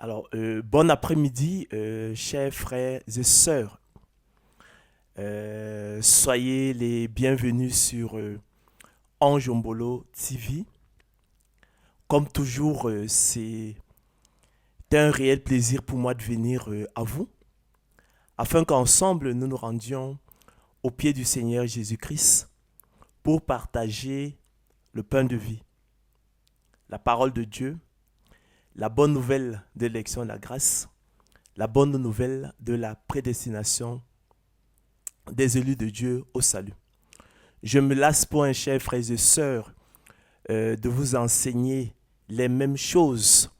Bon après-midi, chers frères et sœurs. Soyez les bienvenus sur Anjombolo TV. Comme toujours, c'est un réel plaisir pour moi de venir à vous, afin qu'ensemble nous nous rendions au pied du Seigneur Jésus-Christ pour partager le pain de vie, la parole de Dieu, la bonne nouvelle de l'élection de la grâce, la bonne nouvelle de la prédestination des élus de Dieu au salut. Je me lasse point, chers frères et sœurs, de vous enseigner les mêmes choses.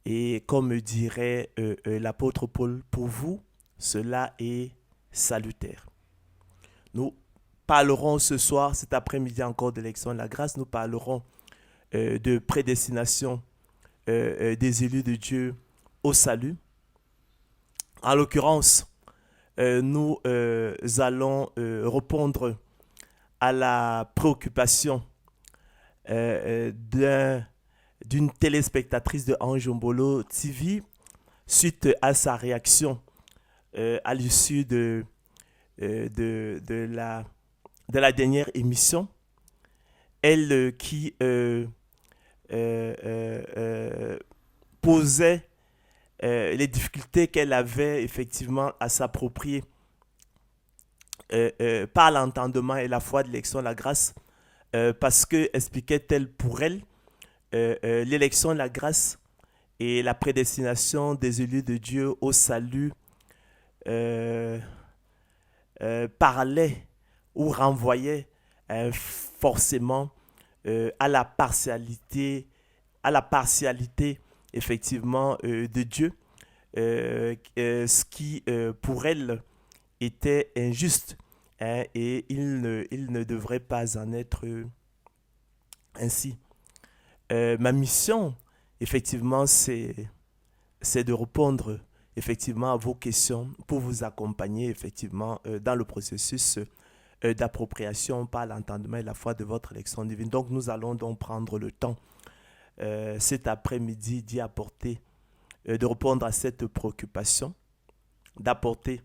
Et comme dirait l'apôtre Paul, pour vous, cela est salutaire. Nous parlerons ce soir, cet après-midi encore de l'élection de la grâce, nous parlerons de prédestination des élus de Dieu au salut. En l'occurrence, nous allons répondre à la préoccupation d'une téléspectatrice de Anjombolo TV suite à sa réaction à l'issue de la dernière émission. Elle qui posait les difficultés qu'elle avait effectivement à s'approprier par l'entendement et la foi de l'élection de la grâce, parce que, expliquait-elle pour elle, l'élection de la grâce et la prédestination des élus de Dieu au salut parlaient ou renvoyaient forcément à la partialité effectivement de Dieu, ce qui pour elle était injuste, hein, et il ne devrait pas en être ainsi. Ma mission, effectivement, c'est de répondre effectivement à vos questions pour vous accompagner effectivement dans le processus d'appropriation par l'entendement et la foi de votre élection divine. Donc nous allons donc prendre le temps cet après-midi d'y apporter, de répondre à cette préoccupation, d'apporter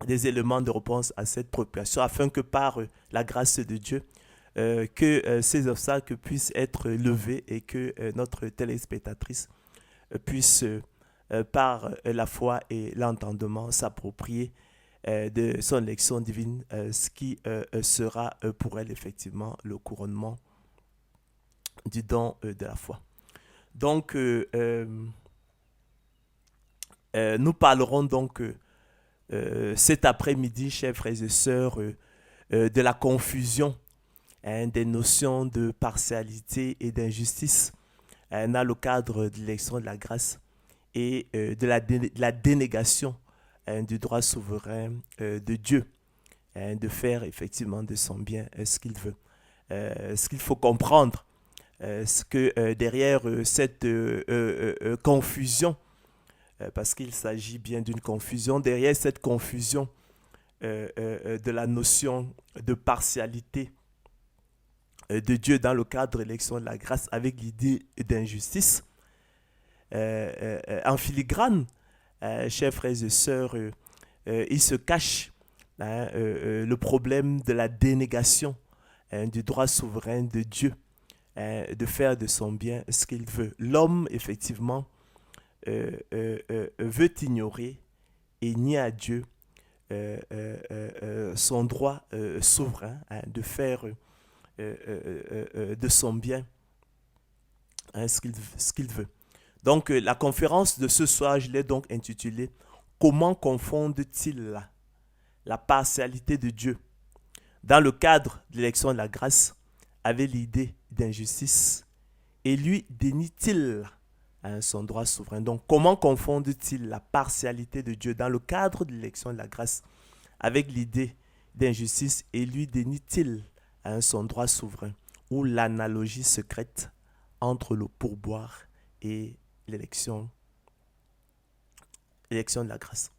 des éléments de réponse à cette préoccupation afin que par la grâce de Dieu, que ces obstacles puissent être levés et que notre téléspectatrice puisse, par la foi et l'entendement, s'approprier de son élection divine, ce qui sera pour elle effectivement le couronnement du don de la foi. Donc, nous parlerons donc cet après-midi, chers frères et sœurs, de la confusion, hein, des notions de partialité et d'injustice dans le cadre de l'élection de la grâce et de la dénégation du droit souverain de Dieu, hein, de faire effectivement de son bien ce qu'il veut. Ce qu'il faut comprendre, ce que derrière cette confusion, parce qu'il s'agit bien d'une confusion, derrière cette confusion de la notion de partialité de Dieu dans le cadre de l'élection de la grâce avec l'idée d'injustice, en filigrane, chers frères et sœurs, il se cache, hein, le problème de la dénégation, hein, du droit souverain de Dieu, hein, de faire de son bien ce qu'il veut. L'homme, effectivement, veut ignorer et nier à Dieu son droit souverain, hein, de faire de son bien, hein, ce qu'il veut. Donc la conférence de ce soir, je l'ai donc intitulée « Comment confondent-ils la partialité de Dieu dans le cadre de l'élection de la grâce avec l'idée d'injustice et lui dénie-t-il, hein, son droit souverain ?» Donc comment confondent-ils la partialité de Dieu dans le cadre de l'élection de la grâce avec l'idée d'injustice et lui dénie-t-il, hein, son droit souverain, ou l'analogie secrète entre le pourboire et l'élection de la grâce.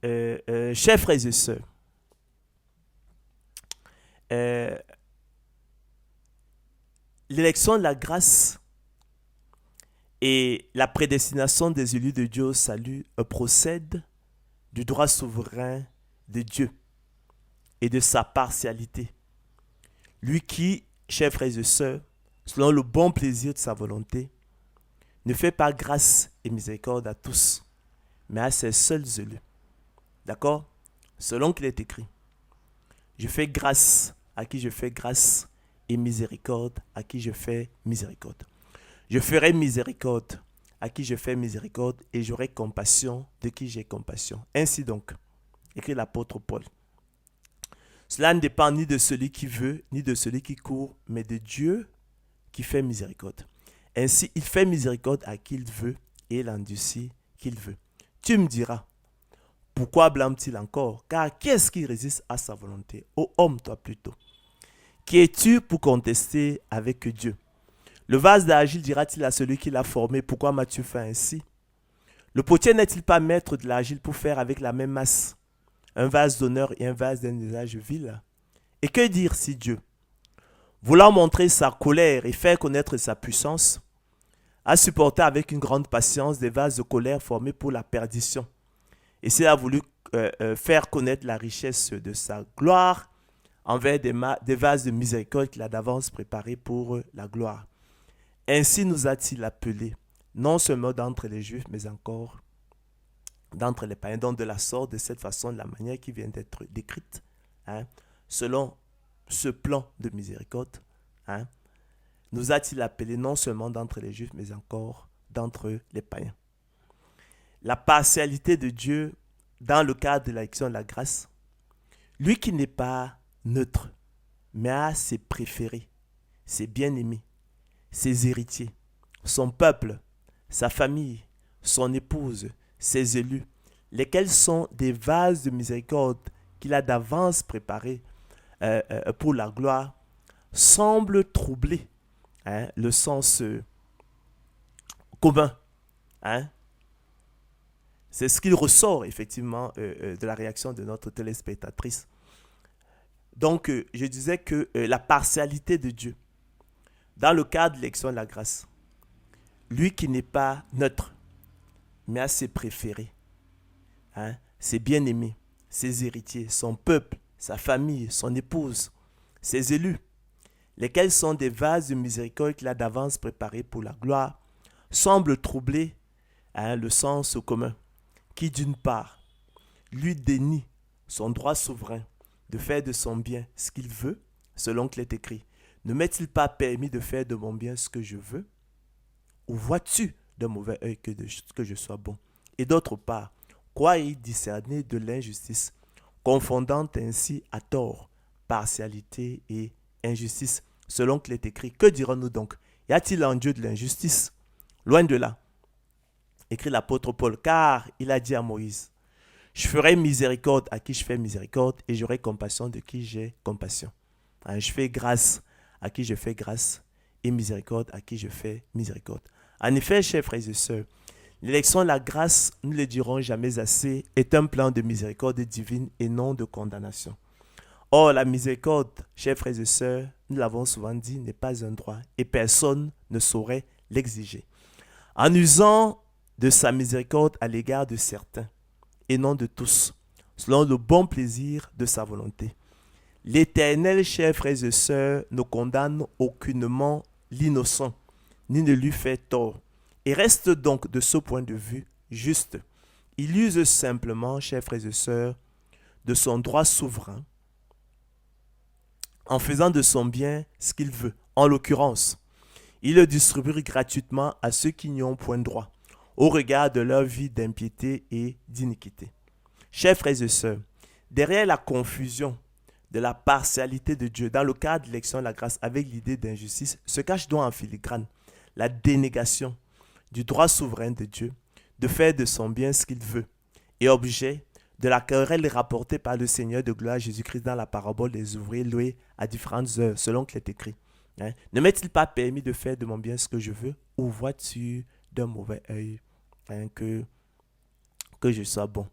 Chers frères et sœurs, l'élection de la grâce Et la prédestination des élus de Dieu au salut procède du droit souverain de Dieu et de sa partialité. Lui qui, chers frères et sœurs, selon le bon plaisir de sa volonté, ne fait pas grâce et miséricorde à tous, mais à ses seuls élus. D'accord? Selon qu'il est écrit, je fais grâce à qui je fais grâce et miséricorde à qui je fais miséricorde. Je ferai miséricorde à qui je fais miséricorde et j'aurai compassion de qui j'ai compassion. Ainsi donc, écrit l'apôtre Paul. Cela ne dépend ni de celui qui veut, ni de celui qui court, mais de Dieu qui fait miséricorde. Ainsi, il fait miséricorde à qui il veut et il endurcit qu'il veut. Tu me diras, pourquoi blâme-t-il encore? Car qui est-ce qui résiste à sa volonté? Ô homme, toi plutôt. Qui es-tu pour contester avec Dieu? Le vase d'argile dira-t-il à celui qui l'a formé, pourquoi m'as-tu fait ainsi? Le potier n'est-il pas maître de l'argile pour faire avec la même masse un vase d'honneur et un vase d'un usage vil? Et que dire si Dieu, voulant montrer sa colère et faire connaître sa puissance, a supporté avec une grande patience des vases de colère formés pour la perdition, et s'il a voulu faire connaître la richesse de sa gloire envers des vases de miséricorde qu'il a d'avance préparés pour la gloire. Ainsi nous a-t-il appelés, non seulement d'entre les Juifs, mais encore d'entre les païens. Donc de la sorte, de cette façon, de la manière qui vient d'être décrite, selon ce plan de miséricorde, nous a-t-il appelés non seulement d'entre les Juifs, mais encore d'entre les païens. La partialité de Dieu dans le cadre de l'élection de la grâce, lui qui n'est pas neutre, mais a ses préférés, ses bien-aimés, ses héritiers, son peuple, sa famille, son épouse, ses élus, lesquels sont des vases de miséricorde qu'il a d'avance préparés pour la gloire, semble troubler le sens commun. C'est ce qu'il ressort effectivement de la réaction de notre téléspectatrice. Donc, je disais que la partialité de Dieu, dans le cadre de l'élection de la grâce, lui qui n'est pas neutre, mais a ses préférés, ses bien-aimés, ses héritiers, son peuple, sa famille, son épouse, ses élus, lesquels sont des vases de miséricorde qu'il a d'avance préparés pour la gloire, semble troubler le sens commun, qui d'une part lui dénie son droit souverain de faire de son bien ce qu'il veut, selon qu'il est écrit. Ne m'est-il pas permis de faire de mon bien ce que je veux? Ou vois-tu d'un mauvais œil que je sois bon? Et d'autre part, croyez discerner de l'injustice, confondant ainsi à tort partialité et injustice, selon qu'il est écrit. Que dirons-nous donc? Y a-t-il en Dieu de l'injustice? Loin de là. Écrit l'apôtre Paul, car il a dit à Moïse, je ferai miséricorde à qui je fais miséricorde et j'aurai compassion de qui j'ai compassion. Je fais grâce à qui je fais grâce et miséricorde à qui je fais miséricorde. En effet, chers frères et sœurs, l'élection de la grâce, nous ne le dirons jamais assez, est un plan de miséricorde divine et non de condamnation. Or, la miséricorde, chers frères et sœurs, nous l'avons souvent dit, n'est pas un droit et personne ne saurait l'exiger. En usant de sa miséricorde à l'égard de certains et non de tous, selon le bon plaisir de sa volonté. L'Éternel, chers frères et sœurs, ne condamne aucunement l'innocent, ni ne lui fait tort, et reste donc de ce point de vue juste. Il use simplement, chers frères et sœurs, de son droit souverain, en faisant de son bien ce qu'il veut. En l'occurrence, il le distribue gratuitement à ceux qui n'y ont point droit, au regard de leur vie d'impiété et d'iniquité. Chers frères et sœurs, derrière la confusion de la partialité de Dieu dans le cadre de l'élection de la grâce avec l'idée d'injustice se cache donc en filigrane la dénégation du droit souverain de Dieu de faire de son bien ce qu'il veut et objet de la querelle rapportée par le Seigneur de gloire Jésus-Christ dans la parabole des ouvriers loués à différentes heures, selon qu'il est écrit. Ne m'est-il pas permis de faire de mon bien ce que je veux, ou vois-tu d'un mauvais œil que je sois bon?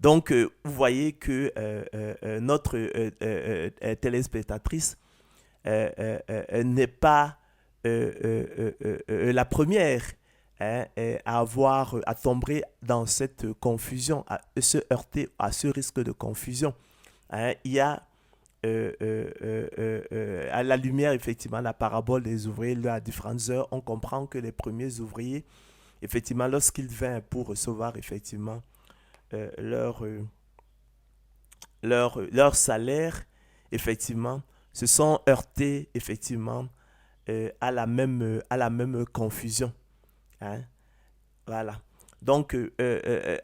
Donc, vous voyez que notre téléspectatrice n'est pas la première à tomber dans cette confusion, à se heurter à ce risque de confusion. Il y a à la lumière, effectivement, la parabole des ouvriers à différentes heures, on comprend que les premiers ouvriers, effectivement, lorsqu'ils vinrent pour recevoir, effectivement, euh, leur, euh, leur salaire, effectivement, se sont heurtés, effectivement, à la même confusion. Hein. Voilà. Donc,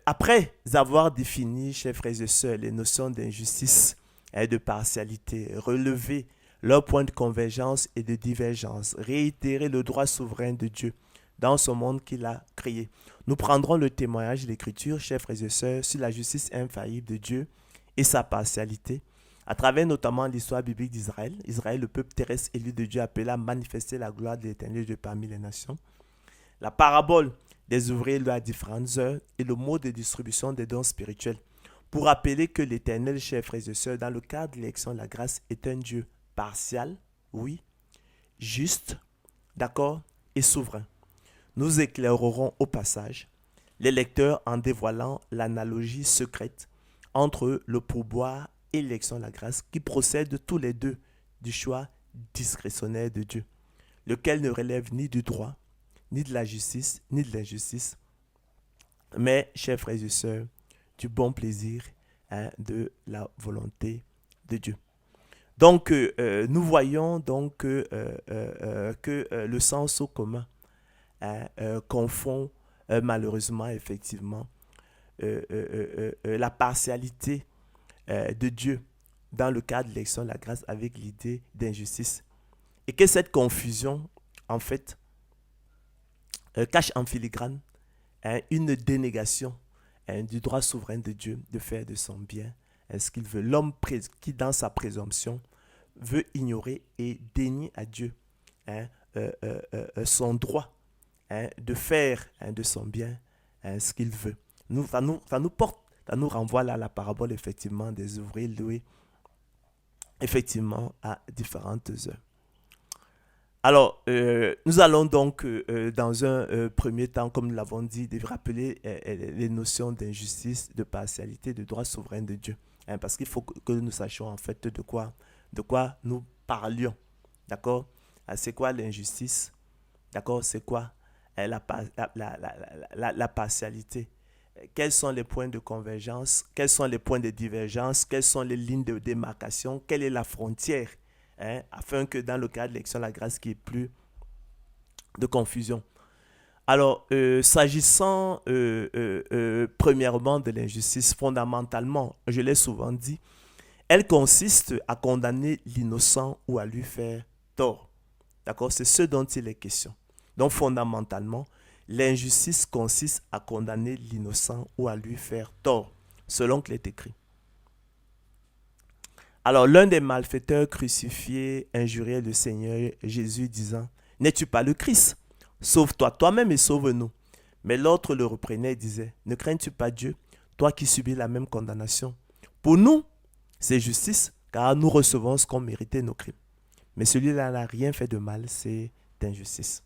après avoir défini, chers frères et sœurs, les notions d'injustice et de partialité, relevé leurs points de convergence et de divergence, réitérer le droit souverain de Dieu dans ce monde qu'il a créé, nous prendrons le témoignage de l'Écriture, chers frères et sœurs, sur la justice infaillible de Dieu et sa partialité, à travers notamment l'histoire biblique d'Israël. Israël, le peuple terrestre élu de Dieu, appelé à manifester la gloire de l'Éternel Dieu parmi les nations. La parabole des ouvriers à différentes heures et le mode de distribution des dons spirituels pour rappeler que l'Éternel, chers frères et sœurs, dans le cadre de l'élection de la grâce, est un Dieu partial, oui, juste, d'accord, et souverain. Nous éclairerons au passage les lecteurs en dévoilant l'analogie secrète entre le pourboire et l'élection de la grâce qui procèdent tous les deux du choix discrétionnaire de Dieu, lequel ne relève ni du droit, ni de la justice, ni de l'injustice, mais, chers frères et sœurs, du bon plaisir, de la volonté de Dieu. Donc, nous voyons donc que le sens commun confond malheureusement, effectivement, la partialité de Dieu dans le cadre de l'élection de la grâce avec l'idée d'injustice. Et que cette confusion, en fait, cache en filigrane une dénégation du droit souverain de Dieu de faire de son bien ce qu'il veut. L'homme qui, dans sa présomption, veut ignorer et dénier à Dieu son droit de faire de son bien ce qu'il veut. Ça nous renvoie là à la parabole effectivement des ouvriers loués effectivement à différentes heures. Alors, nous allons donc, dans un premier temps, comme nous l'avons dit, rappeler les notions d'injustice, de partialité, de droit souverain de Dieu. Parce qu'il faut que nous sachions en fait de quoi nous parlions. D'accord? C'est quoi l'injustice? D'accord? C'est quoi la partialité? Quels sont les points de convergence? Quels sont les points de divergence? Quelles sont les lignes de démarcation? Quelle est la frontière? Afin que dans le cas de l'élection de la grâce, qu'il n'y ait plus de confusion. Alors, s'agissant premièrement de l'injustice, fondamentalement, je l'ai souvent dit, elle consiste à condamner l'innocent ou à lui faire tort. D'accord? C'est ce dont il est question. Donc, fondamentalement, l'injustice consiste à condamner l'innocent ou à lui faire tort, selon qu'il est écrit. Alors, l'un des malfaiteurs crucifiés injuriait le Seigneur Jésus, disant, « N'es-tu pas le Christ? Sauve-toi toi-même et sauve-nous. » Mais l'autre le reprenait et disait, « Ne crains-tu pas Dieu, toi qui subis la même condamnation? Pour nous, c'est justice, car nous recevons ce qu'ont mérité nos crimes. Mais celui-là n'a rien fait de mal, c'est injustice. »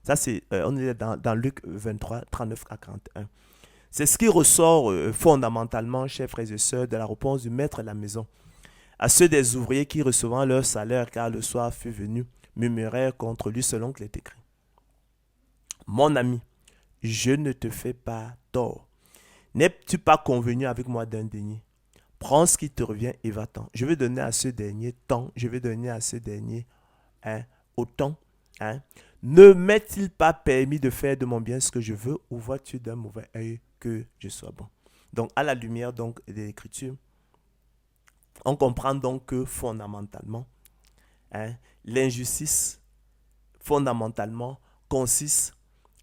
Ça, on est dans Luc 23, 39 à 41. C'est ce qui ressort fondamentalement, chers frères et sœurs, de la réponse du maître de la maison. À ceux des ouvriers qui, recevant leur salaire, car le soir fut venu, murmurèrent contre lui selon qu'il est écrit. Mon ami, je ne te fais pas tort. N'es-tu pas convenu avec moi d'un denier? Prends ce qui te revient et va-t'en. Je vais donner à ce dernier tant, je vais donner à ce dernier autant. Ne m'est-il pas permis de faire de mon bien ce que je veux, ou vois-tu d'un mauvais œil que je sois bon? Donc, à la lumière donc, de l'Écriture, on comprend donc que fondamentalement, l'injustice, fondamentalement, consiste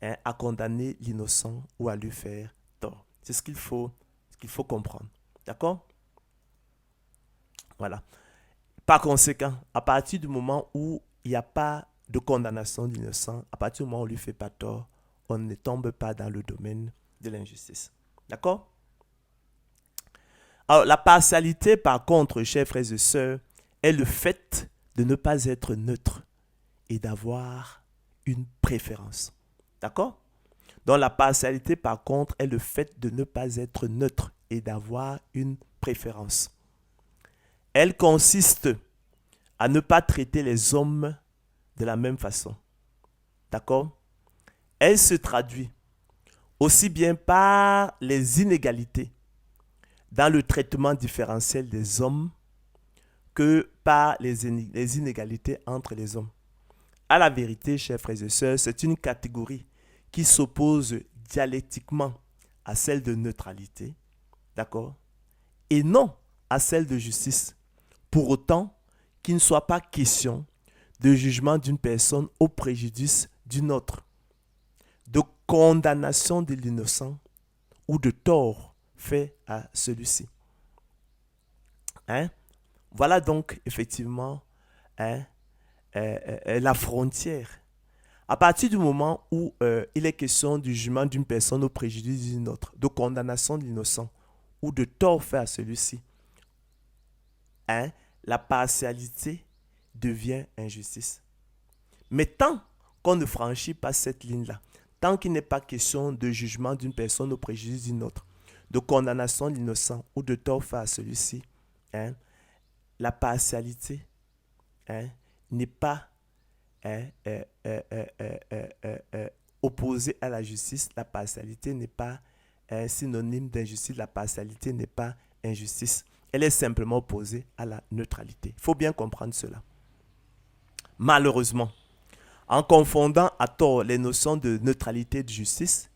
à condamner l'innocent ou à lui faire tort. C'est ce qu'il faut comprendre. D'accord? Voilà. Par conséquent, à partir du moment où il n'y a pas de condamnation de l'innocent, à partir du moment où on ne lui fait pas tort, on ne tombe pas dans le domaine de l'injustice. D'accord? Alors, la partialité, par contre, chers frères et sœurs, est le fait de ne pas être neutre et d'avoir une préférence. D'accord? Donc la partialité, par contre, est le fait de ne pas être neutre et d'avoir une préférence. Elle consiste à ne pas traiter les hommes de la même façon. D'accord? Elle se traduit aussi bien par les inégalités dans le traitement différentiel des hommes que par les inégalités entre les hommes. À la vérité, chers frères et sœurs, c'est une catégorie qui s'oppose dialectiquement à celle de neutralité, d'accord, et non à celle de justice. Pour autant qu'il ne soit pas question de jugement d'une personne au préjudice d'une autre, de condamnation de l'innocent ou de tort fait à celui-ci. Hein? Voilà donc effectivement hein, la frontière. À partir du moment où il est question du jugement d'une personne au préjudice d'une autre, de condamnation de l'innocent ou de tort fait à celui-ci, hein, la partialité devient injustice. Mais tant qu'on ne franchit pas cette ligne-là, tant qu'il n'est pas question de jugement d'une personne au préjudice d'une autre, de condamnation de l'innocent ou de tort fait à celui-ci, hein, la partialité hein, n'est pas hein, opposée à la justice. La partialité n'est pas synonyme d'injustice. La partialité n'est pas injustice. Elle est simplement opposée à la neutralité. Il faut bien comprendre cela. Malheureusement, en confondant à tort les notions de neutralité et de justice,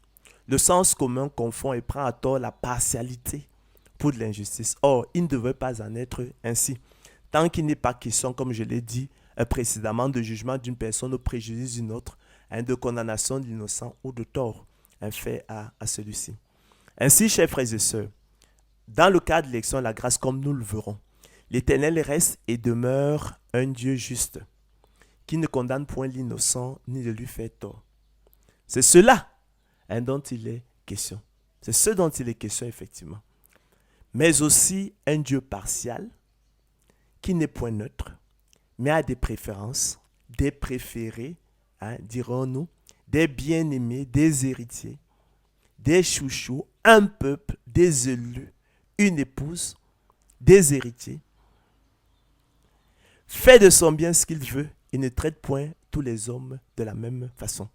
le sens commun confond et prend à tort la partialité pour de l'injustice. Or, il ne devrait pas en être ainsi. Tant qu'il n'est pas question, comme je l'ai dit précédemment, de jugement d'une personne au préjudice d'une autre, hein, de condamnation de l'innocent ou de tort fait à celui-ci. Ainsi, chers frères et sœurs, dans le cas de l'élection de la grâce, comme nous le verrons, l'Éternel reste et demeure un Dieu juste, qui ne condamne point l'innocent ni ne lui fait tort. C'est cela hein, dont il est question. C'est ce dont il est question, effectivement. Mais aussi un Dieu partial, qui n'est point neutre, mais a des préférences, des préférés, hein, dirons-nous, des bien-aimés, des héritiers, des chouchous, un peuple, des élus, une épouse, des héritiers, fait de son bien ce qu'il veut et ne traite point tous les hommes de la même façon.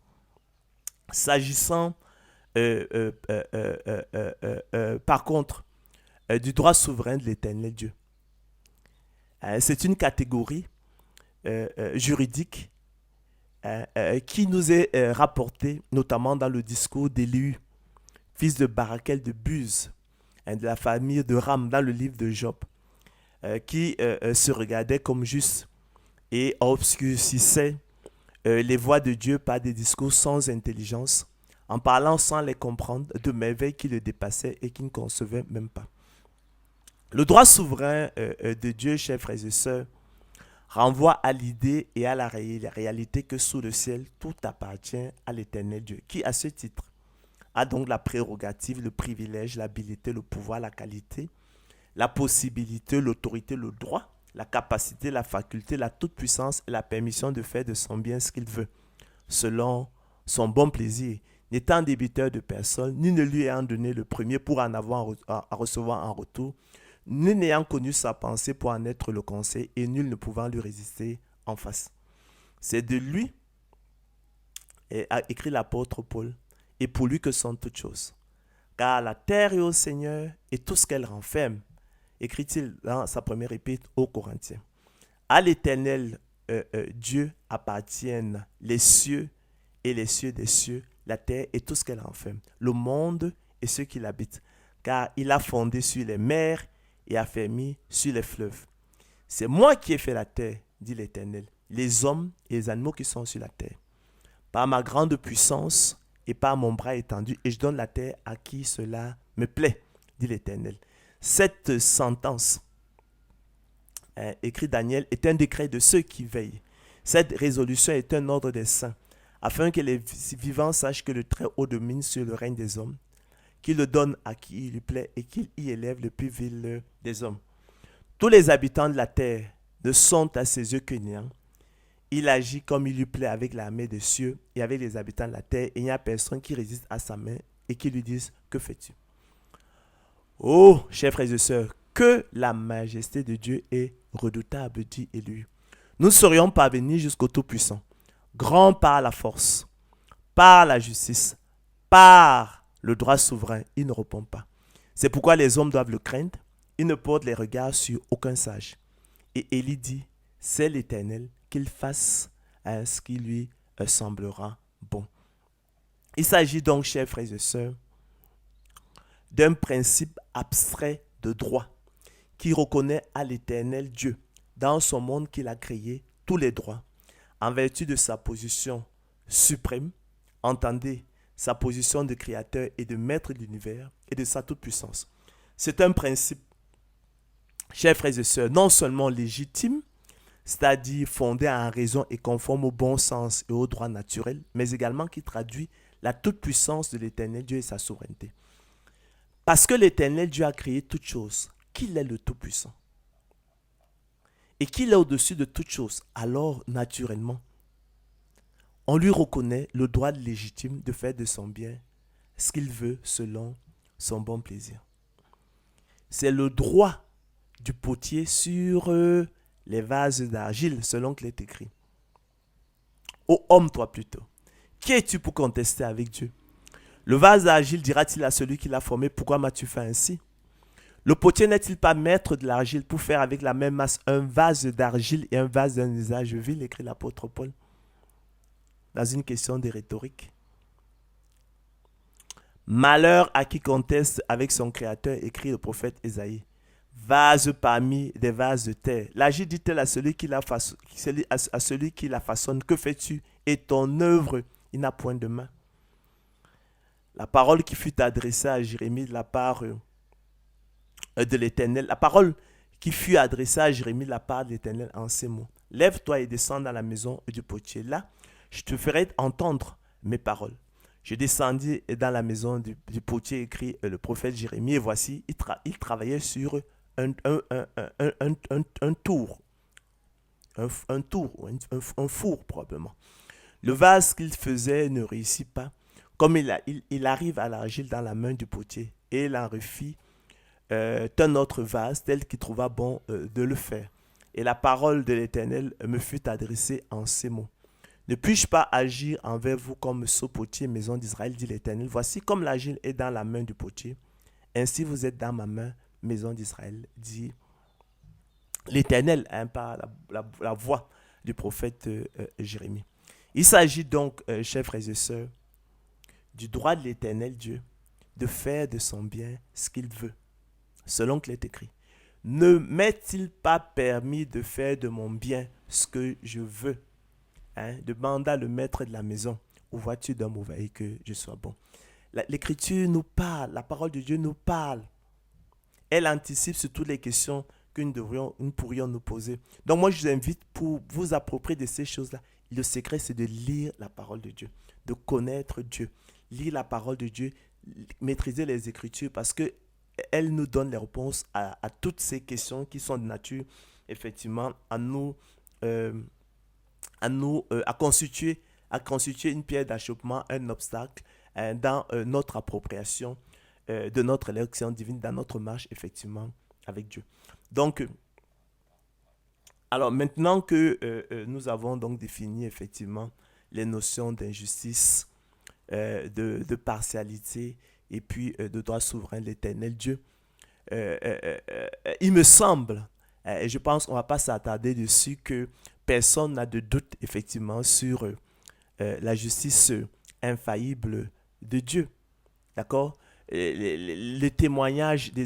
S'agissant, par contre, du droit souverain de l'Éternel Dieu, c'est une catégorie juridique qui nous est rapportée notamment dans le discours d'Élihu, fils de Barakel de Buz, de la famille de Ram, dans le livre de Job, qui se regardait comme juste et obscurcissait les voix de Dieu par des discours sans intelligence, en parlant sans les comprendre de merveilles qui le dépassaient et qui ne concevaient même pas. Le droit souverain de Dieu, chers frères et sœurs, renvoie à l'idée et à la réalité que sous le ciel, tout appartient à l'Éternel Dieu, qui, à ce titre, a donc la prérogative, le privilège, l'habilité, le pouvoir, la qualité, la possibilité, l'autorité, le droit, la capacité, la faculté, la toute-puissance et la permission de faire de son bien ce qu'il veut, selon son bon plaisir, n'étant débiteur de personne, ni ne lui ayant donné le premier pour en avoir à recevoir en retour, ni n'ayant connu sa pensée pour en être le conseil, et nul ne pouvant lui résister en face. C'est de lui, a écrit l'apôtre Paul, et pour lui que sont toutes choses. Car la terre est au Seigneur et tout ce qu'elle renferme, écrit-il dans sa première épître aux Corinthiens. À l'Éternel Dieu appartiennent les cieux et les cieux des cieux, la terre et tout ce qu'elle renferme, le monde et ceux qui l'habitent. Car il a fondé sur les mers et affermi sur les fleuves. C'est moi qui ai fait la terre, dit l'Éternel, les hommes et les animaux qui sont sur la terre. Par ma grande puissance et par mon bras étendu, et je donne la terre à qui cela me plaît, dit l'Éternel. Cette sentence, écrit Daniel, est un décret de ceux qui veillent. Cette résolution est un ordre des saints, afin que les vivants sachent que le Très-Haut domine sur le règne des hommes, qu'il le donne à qui il lui plaît et qu'il y élève le plus vil des hommes. Tous les habitants de la terre ne sont à ses yeux que néants, Il agit comme il lui plaît avec l'armée des cieux et avec les habitants de la terre. Et il n'y a personne qui résiste à sa main et qui lui dise, que fais-tu? Oh, chers frères et sœurs, que la majesté de Dieu est redoutable, dit Élu. Nous serions parvenus jusqu'au Tout-Puissant, grand par la force, par la justice, par le droit souverain. Il ne répond pas. C'est pourquoi les hommes doivent le craindre. Il ne porte les regards sur aucun sage. Et Élie dit, c'est l'Éternel, qu'il fasse ce qui lui semblera bon. Il s'agit donc, chers frères et sœurs, d'un principe abstrait de droit qui reconnaît à l'Éternel Dieu, dans son monde qu'il a créé, tous les droits, en vertu de sa position suprême, entendez, sa position de créateur et de maître de l'univers et de sa toute-puissance. C'est un principe, chers frères et sœurs, non seulement légitime, c'est-à-dire fondé en raison et conforme au bon sens et au droit naturel, mais également qui traduit la toute-puissance de l'Éternel Dieu et sa souveraineté. Parce que l'Éternel Dieu a créé toutes choses, qu'il est le Tout-Puissant. Et qu'il est au-dessus de toutes choses, alors naturellement, on lui reconnaît le droit légitime de faire de son bien ce qu'il veut selon son bon plaisir. C'est le droit du potier sur les vases d'argile, selon qu'il est écrit. Ô homme, toi plutôt, qui es-tu pour contester avec Dieu? Le vase d'argile dira-t-il à celui qui l'a formé, pourquoi m'as-tu fait ainsi? Le potier n'est-il pas maître de l'argile pour faire avec la même masse un vase d'argile et un vase d'un usage vil, écrit l'apôtre Paul, dans une question de rhétorique. Malheur à qui conteste avec son créateur, écrit le prophète Ésaïe. Vase parmi des vases de terre. L'argile dit-elle à celui qui la façonne, que fais-tu? Et ton œuvre, il n'a point de main. La parole qui fut adressée à Jérémie de la part de l'Éternel, la parole qui fut adressée à Jérémie de la part de l'Éternel en ces mots. Lève-toi et descends dans la maison du potier. Là, je te ferai entendre mes paroles. Je descendis dans la maison du potier, écrit le prophète Jérémie, et voici, il travaillait sur un tour. Un four probablement. Le vase qu'il faisait ne réussit pas. Comme il arrive à l'argile dans la main du potier, et il en refit un autre vase tel qu'il trouva bon de le faire. Et la parole de l'Éternel me fut adressée en ces mots. Ne puis-je pas agir envers vous comme ce potier, maison d'Israël, dit l'Éternel. Voici comme l'argile est dans la main du potier, ainsi vous êtes dans ma main, maison d'Israël, dit l'Éternel, par la voix du prophète Jérémie. Il s'agit donc, chers frères et sœurs, du droit de l'Éternel Dieu de faire de son bien ce qu'il veut, selon qu'il est écrit. Ne m'est-il pas permis de faire de mon bien ce que je veux? Demanda le maître de la maison. Où vois-tu d'un mauvais et que je sois bon? L'Écriture nous parle, la parole de Dieu nous parle. Elle anticipe sur toutes les questions que nous pourrions nous poser. Donc moi, je vous invite pour vous approprier de ces choses-là. Le secret, c'est de lire la parole de Dieu, de connaître Dieu. Lire la parole de Dieu, maîtriser les Écritures, parce qu'elles nous donnent les réponses à toutes ces questions qui sont de nature, effectivement, à constituer une pierre d'achoppement, un obstacle dans notre appropriation de notre élection divine, dans notre marche, effectivement, avec Dieu. Donc, alors maintenant que nous avons donc défini, effectivement, les notions d'injustice, de partialité et puis de droit souverain, l'Éternel Dieu, il me semble, et je pense qu'on ne va pas s'attarder dessus, que personne n'a de doute, effectivement, sur la justice infaillible de Dieu. D'accord? Le témoignage de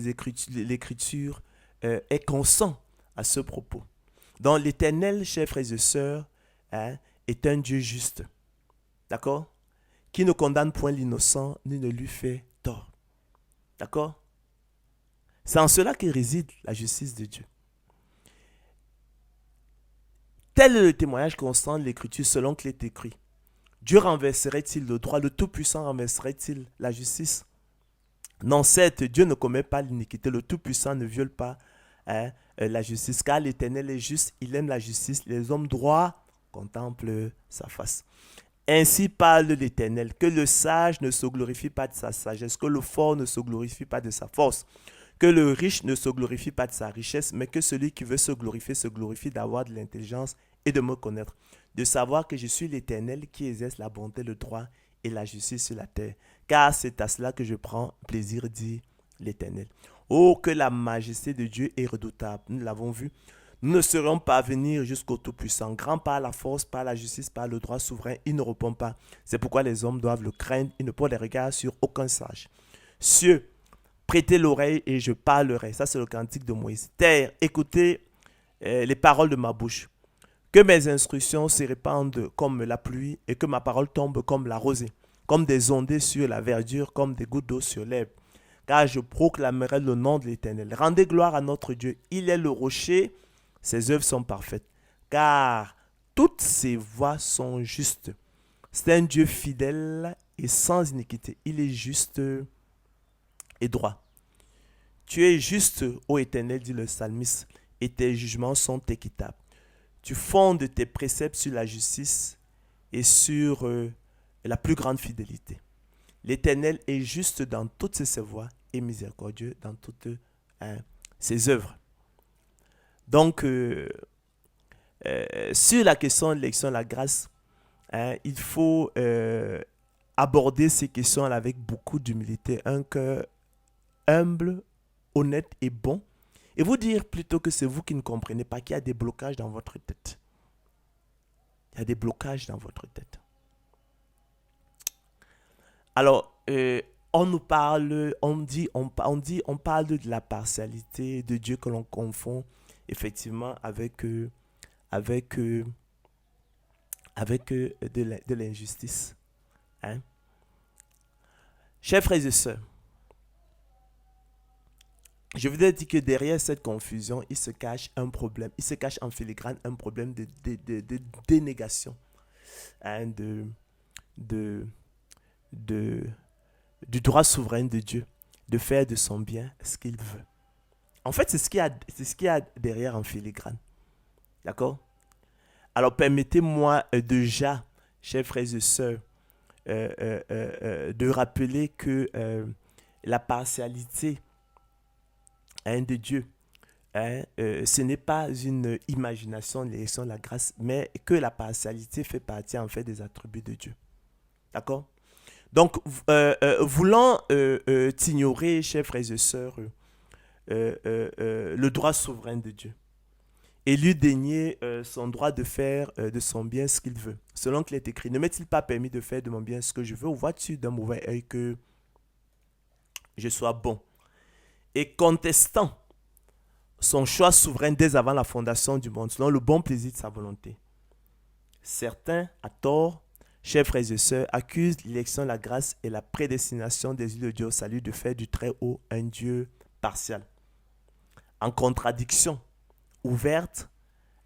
l'Écriture est constant à ce propos. Donc, l'Éternel, chers frères et sœurs, est un Dieu juste. D'accord? Qui ne condamne point l'innocent, ni ne lui fait tort. D'accord? C'est en cela que réside la justice de Dieu. Tel est le témoignage constant de l'Écriture selon qu'il est écrit. Dieu renverserait-il le droit? Le Tout-Puissant renverserait-il la justice? Non, certes, Dieu ne commet pas l'iniquité. Le Tout-Puissant ne viole pas la justice, car l'Éternel est juste, il aime la justice. Les hommes droits contemple sa face. Ainsi parle l'Éternel, que le sage ne se glorifie pas de sa sagesse, que le fort ne se glorifie pas de sa force, que le riche ne se glorifie pas de sa richesse, mais que celui qui veut se glorifie d'avoir de l'intelligence et de me connaître, de savoir que je suis l'Éternel qui exerce la bonté, le droit et la justice sur la terre. Car c'est à cela que je prends plaisir, dit l'Éternel. Oh, que la majesté de Dieu est redoutable. Nous l'avons vu. Nous ne serons pas venir jusqu'au Tout-Puissant. Grand par la force, par la justice, par le droit souverain, il ne répond pas. C'est pourquoi les hommes doivent le craindre. Ils ne portent les regards sur aucun sage. Cieux, prêtez l'oreille et je parlerai. Ça, c'est le cantique de Moïse. Terre, écoutez les paroles de ma bouche. Que mes instructions se répandent comme la pluie et que ma parole tombe comme la rosée, comme des ondées sur la verdure, comme des gouttes d'eau sur l'herbe. Car je proclamerai le nom de l'Éternel. Rendez gloire à notre Dieu. Il est le rocher. Ses œuvres sont parfaites, car toutes ses voies sont justes. C'est un Dieu fidèle et sans iniquité. Il est juste et droit. Tu es juste, ô Éternel, dit le psalmiste, et tes jugements sont équitables. Tu fondes tes préceptes sur la justice et sur la plus grande fidélité. L'Éternel est juste dans toutes ses voies et miséricordieux dans toutes ses œuvres. Donc, sur la question de l'élection de la grâce, il faut aborder ces questions avec beaucoup d'humilité, un cœur humble, honnête et bon, et vous dire plutôt que c'est vous qui ne comprenez pas qu'il y a des blocages dans votre tête. Il y a des blocages dans votre tête. Alors, on nous parle, on parle de la partialité de Dieu que l'on confond effectivement avec de l'injustice. Hein? Chers frères et sœurs, je voudrais dire que derrière cette confusion, il se cache un problème. Il se cache en filigrane un problème de dénégation, hein, du droit souverain de Dieu, de faire de son bien ce qu'il veut. En fait, c'est ce qu'il y a derrière en filigrane. D'accord? Alors, permettez-moi déjà, chers frères et sœurs, de rappeler que la partialité de Dieu, ce n'est pas une imagination de l'élection de la grâce, mais que la partialité fait partie en fait des attributs de Dieu. D'accord? Donc, voulant ignorer, chers frères et sœurs, le droit souverain de Dieu et lui dénier son droit de faire de son bien ce qu'il veut. Selon qu'il est écrit, ne m'est-il pas permis de faire de mon bien ce que je veux, ou vois-tu d'un mauvais œil que je sois bon? Et contestant son choix souverain dès avant la fondation du monde, selon le bon plaisir de sa volonté. Certains, à tort, chers frères et sœurs, accusent l'élection, la grâce et la prédestination des îles de Dieu au salut de faire du Très-Haut un Dieu partial, en contradiction ouverte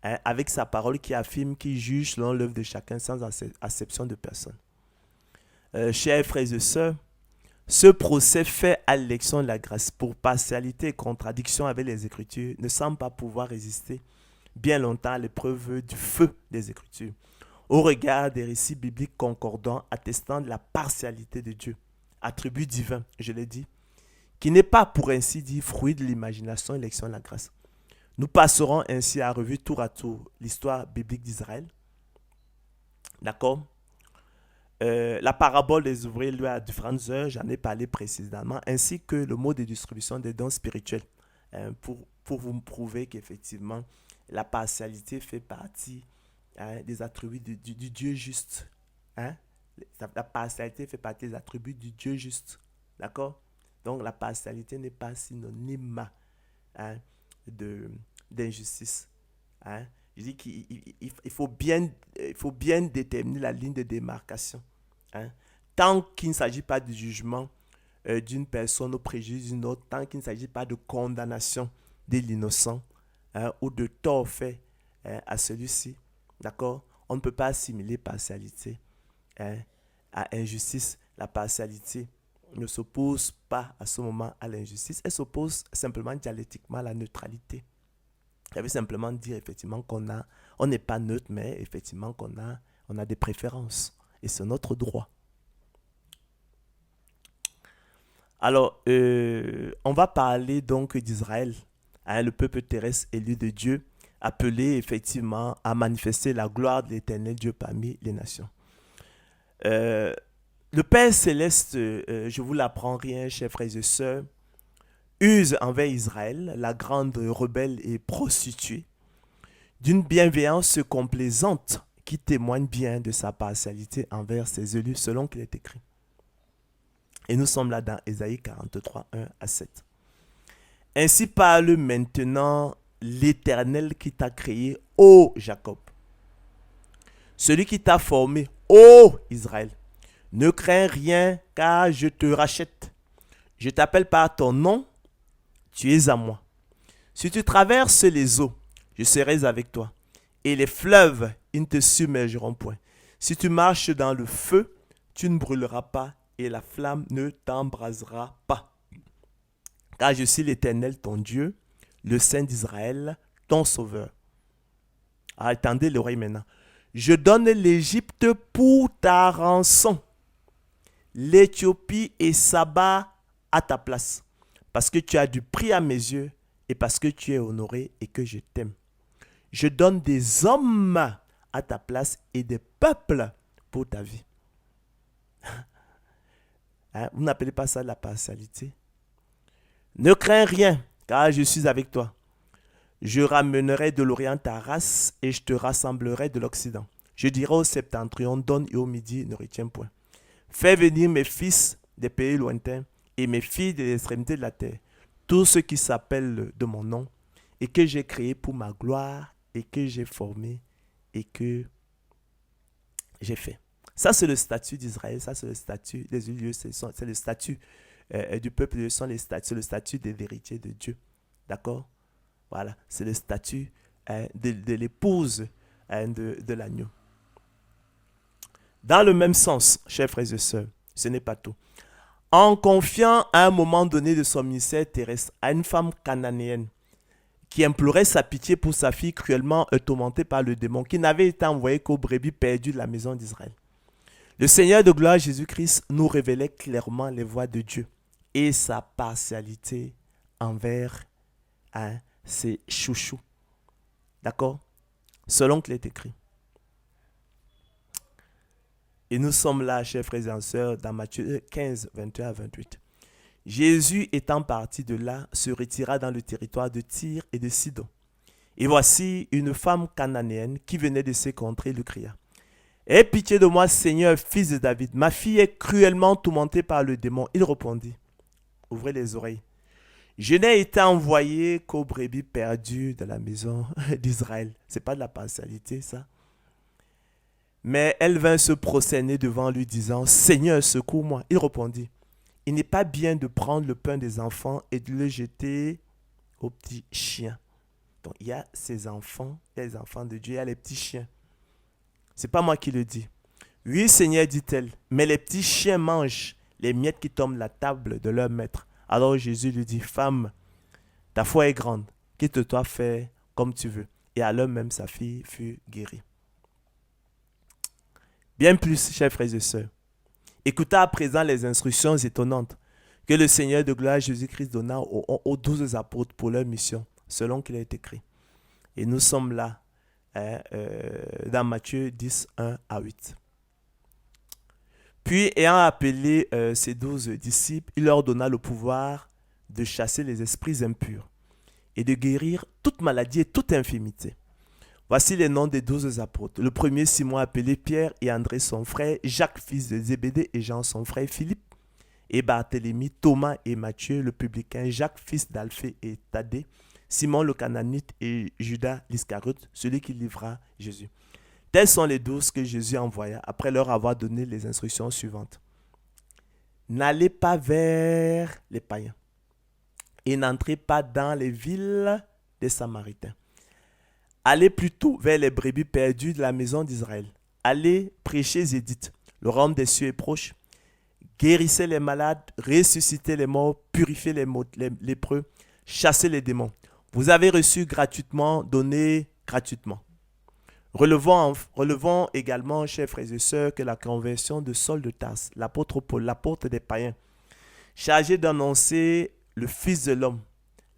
avec sa parole qui affirme qu'il juge selon l'œuvre de chacun sans acception de personne. Chers frères et sœurs, ce procès fait à l'élection de la grâce pour partialité et contradiction avec les Écritures ne semble pas pouvoir résister bien longtemps à l'épreuve du feu des Écritures, au regard des récits bibliques concordants attestant de la partialité de Dieu, attribut divin, je l'ai dit, qui n'est pas pour ainsi dire fruit de l'imagination et l'élection de la grâce. Nous passerons ainsi à revue tour à tour l'histoire biblique d'Israël. D'accord? La parabole des ouvriers lui à différentes heures, j'en ai parlé précédemment, ainsi que le mode de distribution des dons spirituels, pour vous prouver qu'effectivement, la partialité fait partie des attributs du Dieu juste. Hein? La partialité fait partie des attributs du Dieu juste. D'accord? Donc, la partialité n'est pas synonyme d'injustice. Hein? Je dis qu'il faut bien déterminer la ligne de démarcation. Hein? Tant qu'il ne s'agit pas de jugement d'une personne au préjudice d'une autre, tant qu'il ne s'agit pas de condamnation de l'innocent ou de tort fait à celui-ci, d'accord? On ne peut pas assimiler partialité à injustice. La partialité ne s'oppose pas à ce moment à l'injustice, elle s'oppose simplement dialectiquement à la neutralité. Ça veut simplement dire effectivement on n'est pas neutre, mais effectivement on a des préférences. Et c'est notre droit. Alors, on va parler donc d'Israël, hein, le peuple terrestre élu de Dieu, appelé effectivement à manifester la gloire de l'Éternel Dieu parmi les nations. Euh, le Père céleste, je vous l'apprends rien, chers frères et sœurs, use envers Israël, la grande rebelle et prostituée, d'une bienveillance complaisante qui témoigne bien de sa partialité envers ses élus selon qu'il est écrit. Et nous sommes là dans Ésaïe 43, 1 à 7. Ainsi parle maintenant l'Éternel qui t'a créé, ô Jacob. Celui qui t'a formé, ô Israël. Ne crains rien, car je te rachète. Je t'appelle par ton nom, tu es à moi. Si tu traverses les eaux, je serai avec toi. Et les fleuves, ils ne te submergeront point. Si tu marches dans le feu, tu ne brûleras pas et la flamme ne t'embrasera pas. Car je suis l'Éternel, ton Dieu, le Saint d'Israël, ton Sauveur. Attendez l'oreille maintenant. Je donne l'Égypte pour ta rançon, l'Éthiopie et Saba à ta place, parce que tu as du prix à mes yeux et parce que tu es honoré et que je t'aime. Je donne des hommes à ta place et des peuples pour ta vie. Hein, vous n'appelez pas ça la partialité? Ne crains rien, car je suis avec toi. Je ramènerai de l'Orient ta race et je te rassemblerai de l'Occident. Je dirai au septentrion, donne et au midi, ne retiens point. Fais venir mes fils des pays lointains et mes filles des extrémités de la terre, tous ceux qui s'appellent de mon nom et que j'ai créé pour ma gloire et que j'ai formé et que j'ai fait. Ça, c'est le statut d'Israël, ça, c'est le statut des lieux, c'est le statut du peuple, c'est le statut des héritiers de Dieu. D'accord? Voilà, c'est le statut de l'épouse de l'agneau. Dans le même sens, chers frères et sœurs, ce n'est pas tout. En confiant à un moment donné de son ministère terrestre à une femme cananéenne qui implorait sa pitié pour sa fille cruellement tourmentée par le démon, qui n'avait été envoyée qu'aux brebis perdues de la maison d'Israël. Le Seigneur de gloire Jésus-Christ nous révélait clairement les voies de Dieu et sa partialité envers ses chouchous. D'accord? Selon qu'il est écrit. Et nous sommes là, chers frères et sœurs, dans Matthieu 15, 21 à 28. Jésus étant parti de là, se retira dans le territoire de Tyr et de Sidon. Et voici une femme cananéenne qui venait de ces contrées lui cria. Aie pitié de moi, Seigneur, fils de David. Ma fille est cruellement tourmentée par le démon. Il répondit. Ouvrez les oreilles. Je n'ai été envoyé qu'aux brebis perdues de la maison d'Israël. Ce n'est pas de la partialité, ça. Mais elle vint se prosterner devant lui, disant, Seigneur, secours-moi. Il répondit, il n'est pas bien de prendre le pain des enfants et de le jeter aux petits chiens. Donc, il y a ces enfants, il y a les enfants de Dieu, il y a les petits chiens. Ce n'est pas moi qui le dis. Oui, Seigneur, dit-elle, mais les petits chiens mangent les miettes qui tombent de la table de leur maître. Alors Jésus lui dit, femme, ta foi est grande, quitte-toi, fais comme tu veux. Et à l'heure même, sa fille fut guérie. Bien plus, chers frères et sœurs, écoutez à présent les instructions étonnantes que le Seigneur de gloire Jésus-Christ donna aux 12 apôtres pour leur mission, selon qu'il est écrit. Et nous sommes là, dans Matthieu 10, 1 à 8. Puis, ayant appelé ses 12 disciples, il leur donna le pouvoir de chasser les esprits impurs et de guérir toute maladie et toute infirmité. Voici les noms des 12 apôtres. Le premier, Simon, appelé Pierre, et André son frère, Jacques fils de Zébédée et Jean son frère, Philippe et Barthélemy, Thomas et Matthieu le publicain, Jacques fils d'Alphée et Thaddée, Simon le Cananite et Judas l'Iscariote, celui qui livra Jésus. Tels sont les 12 que Jésus envoya après leur avoir donné les instructions suivantes. N'allez pas vers les païens et n'entrez pas dans les villes des Samaritains. Allez plutôt vers les brebis perdues de la maison d'Israël. Allez prêcher et dites, le royaume des cieux est proche. Guérissez les malades, ressuscitez les morts, purifiez les lépreux, chassez les démons. Vous avez reçu gratuitement, donné gratuitement. Relevons également, chers frères et sœurs, que la conversion de Saul de Tarse, l'apôtre Paul, l'apôtre des païens, chargé d'annoncer le Fils de l'homme,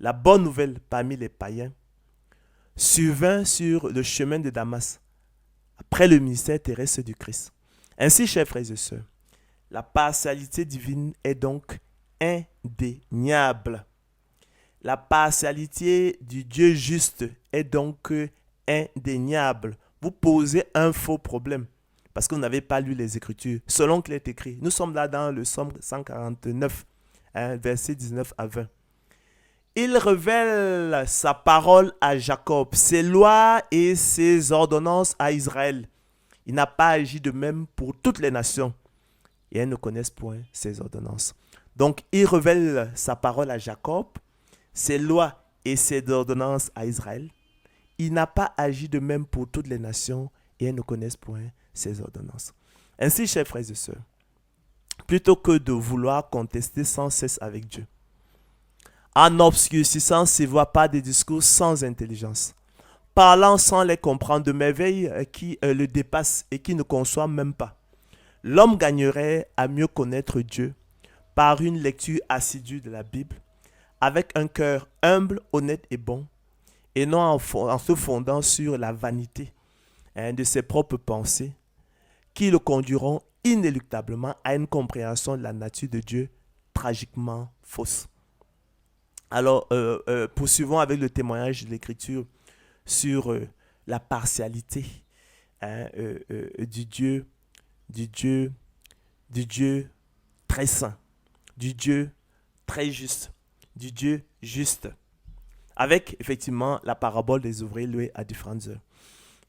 la bonne nouvelle parmi les païens, survint sur le chemin de Damas, après le ministère terrestre du Christ. Ainsi, chers frères et sœurs, la partialité divine est donc indéniable. La partialité du Dieu juste est donc indéniable. Vous posez un faux problème parce que vous n'avez pas lu les Écritures. Selon qu'il est écrit, nous sommes là dans le Psaume 149, versets 19 à 20. Il révèle sa parole à Jacob, ses lois et ses ordonnances à Israël. Il n'a pas agi de même pour toutes les nations et elles ne connaissent point ses ordonnances. Donc, il révèle sa parole à Jacob, ses lois et ses ordonnances à Israël. Il n'a pas agi de même pour toutes les nations et elles ne connaissent point ses ordonnances. Ainsi, chers frères et sœurs, plutôt que de vouloir contester sans cesse avec Dieu, en obscurcissant ses voix par des discours sans intelligence, parlant sans les comprendre de merveilles qui le dépassent et qui ne conçoit même pas, l'homme gagnerait à mieux connaître Dieu par une lecture assidue de la Bible, avec un cœur humble, honnête et bon, et non en se fondant sur la vanité de ses propres pensées, qui le conduiront inéluctablement à une compréhension de la nature de Dieu tragiquement fausse. Alors, poursuivons avec le témoignage de l'Écriture sur la partialité du Dieu, du Dieu, du Dieu très saint, du Dieu très juste, du Dieu juste, avec effectivement la parabole des ouvriers loués à différentes heures.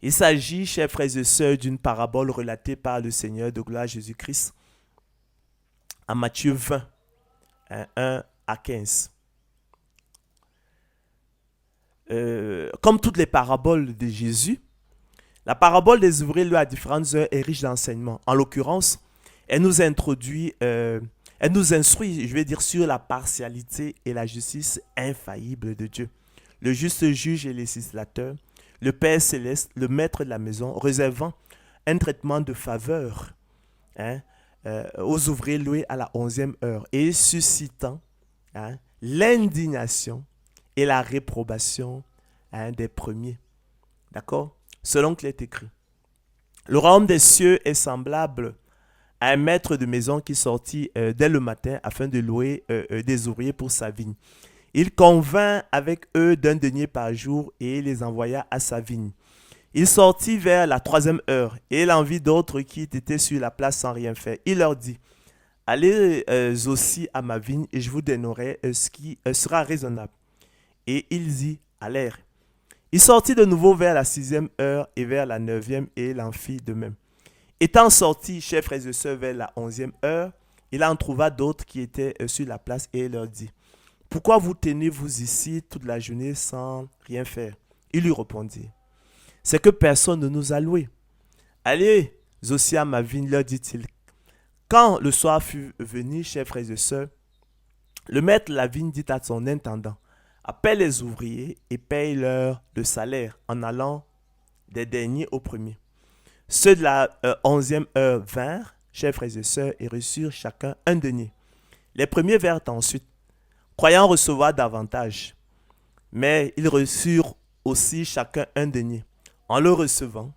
Il s'agit, chers frères et sœurs, d'une parabole relatée par le Seigneur de gloire Jésus-Christ à Matthieu 20, 1 à 15. Comme toutes les paraboles de Jésus, la parabole des ouvriers loués à différentes heures est riche d'enseignements. En l'occurrence, elle nous instruit, je vais dire, sur la partialité et la justice infaillible de Dieu. Le juste juge et législateur, le Père céleste, le maître de la maison, réservant un traitement de faveur aux ouvriers loués à la 11e heure et suscitant l'indignation et la réprobation des premiers. D'accord? Selon qu'il est écrit. Le royaume des cieux est semblable à un maître de maison qui sortit dès le matin afin de louer des ouvriers pour sa vigne. Il convint avec eux d'un denier par jour et les envoya à sa vigne. Il sortit vers la 3e heure et il en vit d'autres qui étaient sur la place sans rien faire. Il leur dit, allez aussi à ma vigne et je vous donnerai ce qui sera raisonnable. Et ils y allèrent. Il sortit de nouveau vers la 6e heure et vers la 9e et il en fit de même. Étant sorti, chers frères et sœurs, vers la 11e heure, il en trouva d'autres qui étaient sur la place et il leur dit, pourquoi vous tenez-vous ici toute la journée sans rien faire? Il lui répondit, c'est que personne ne nous a loués. Allez aussi à ma vigne, leur dit-il. Quand le soir fut venu, chers frères et sœurs, le maître de la vigne dit à son intendant, appelle les ouvriers et paye-leur le salaire en allant des derniers aux premiers. Ceux de la 11e heure vinrent, chers frères et sœurs, et reçurent chacun un denier. Les premiers vinrent ensuite, croyant recevoir davantage. Mais ils reçurent aussi chacun un denier. En le recevant,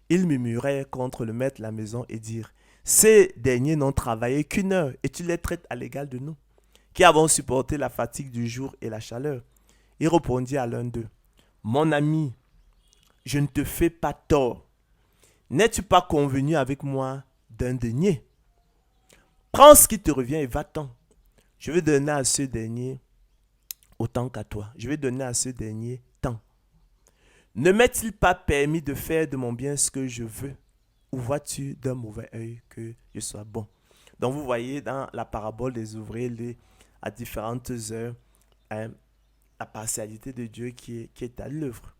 ils murmuraient contre le maître de la maison et dirent, ces derniers n'ont travaillé qu'une heure et tu les traites à l'égal de nous, qui avons supporté la fatigue du jour et la chaleur. Il répondit à l'un d'eux, mon ami, je ne te fais pas tort. N'es-tu pas convenu avec moi d'un denier? Prends ce qui te revient et va-t'en. Je vais donner à ce dernier autant qu'à toi. Je vais donner à ce dernier tant. Ne m'est-il pas permis de faire de mon bien ce que je veux? Ou vois-tu d'un mauvais œil que je sois bon? Donc vous voyez dans la parabole des ouvriers à différentes heures, la partialité de Dieu qui est à l'œuvre.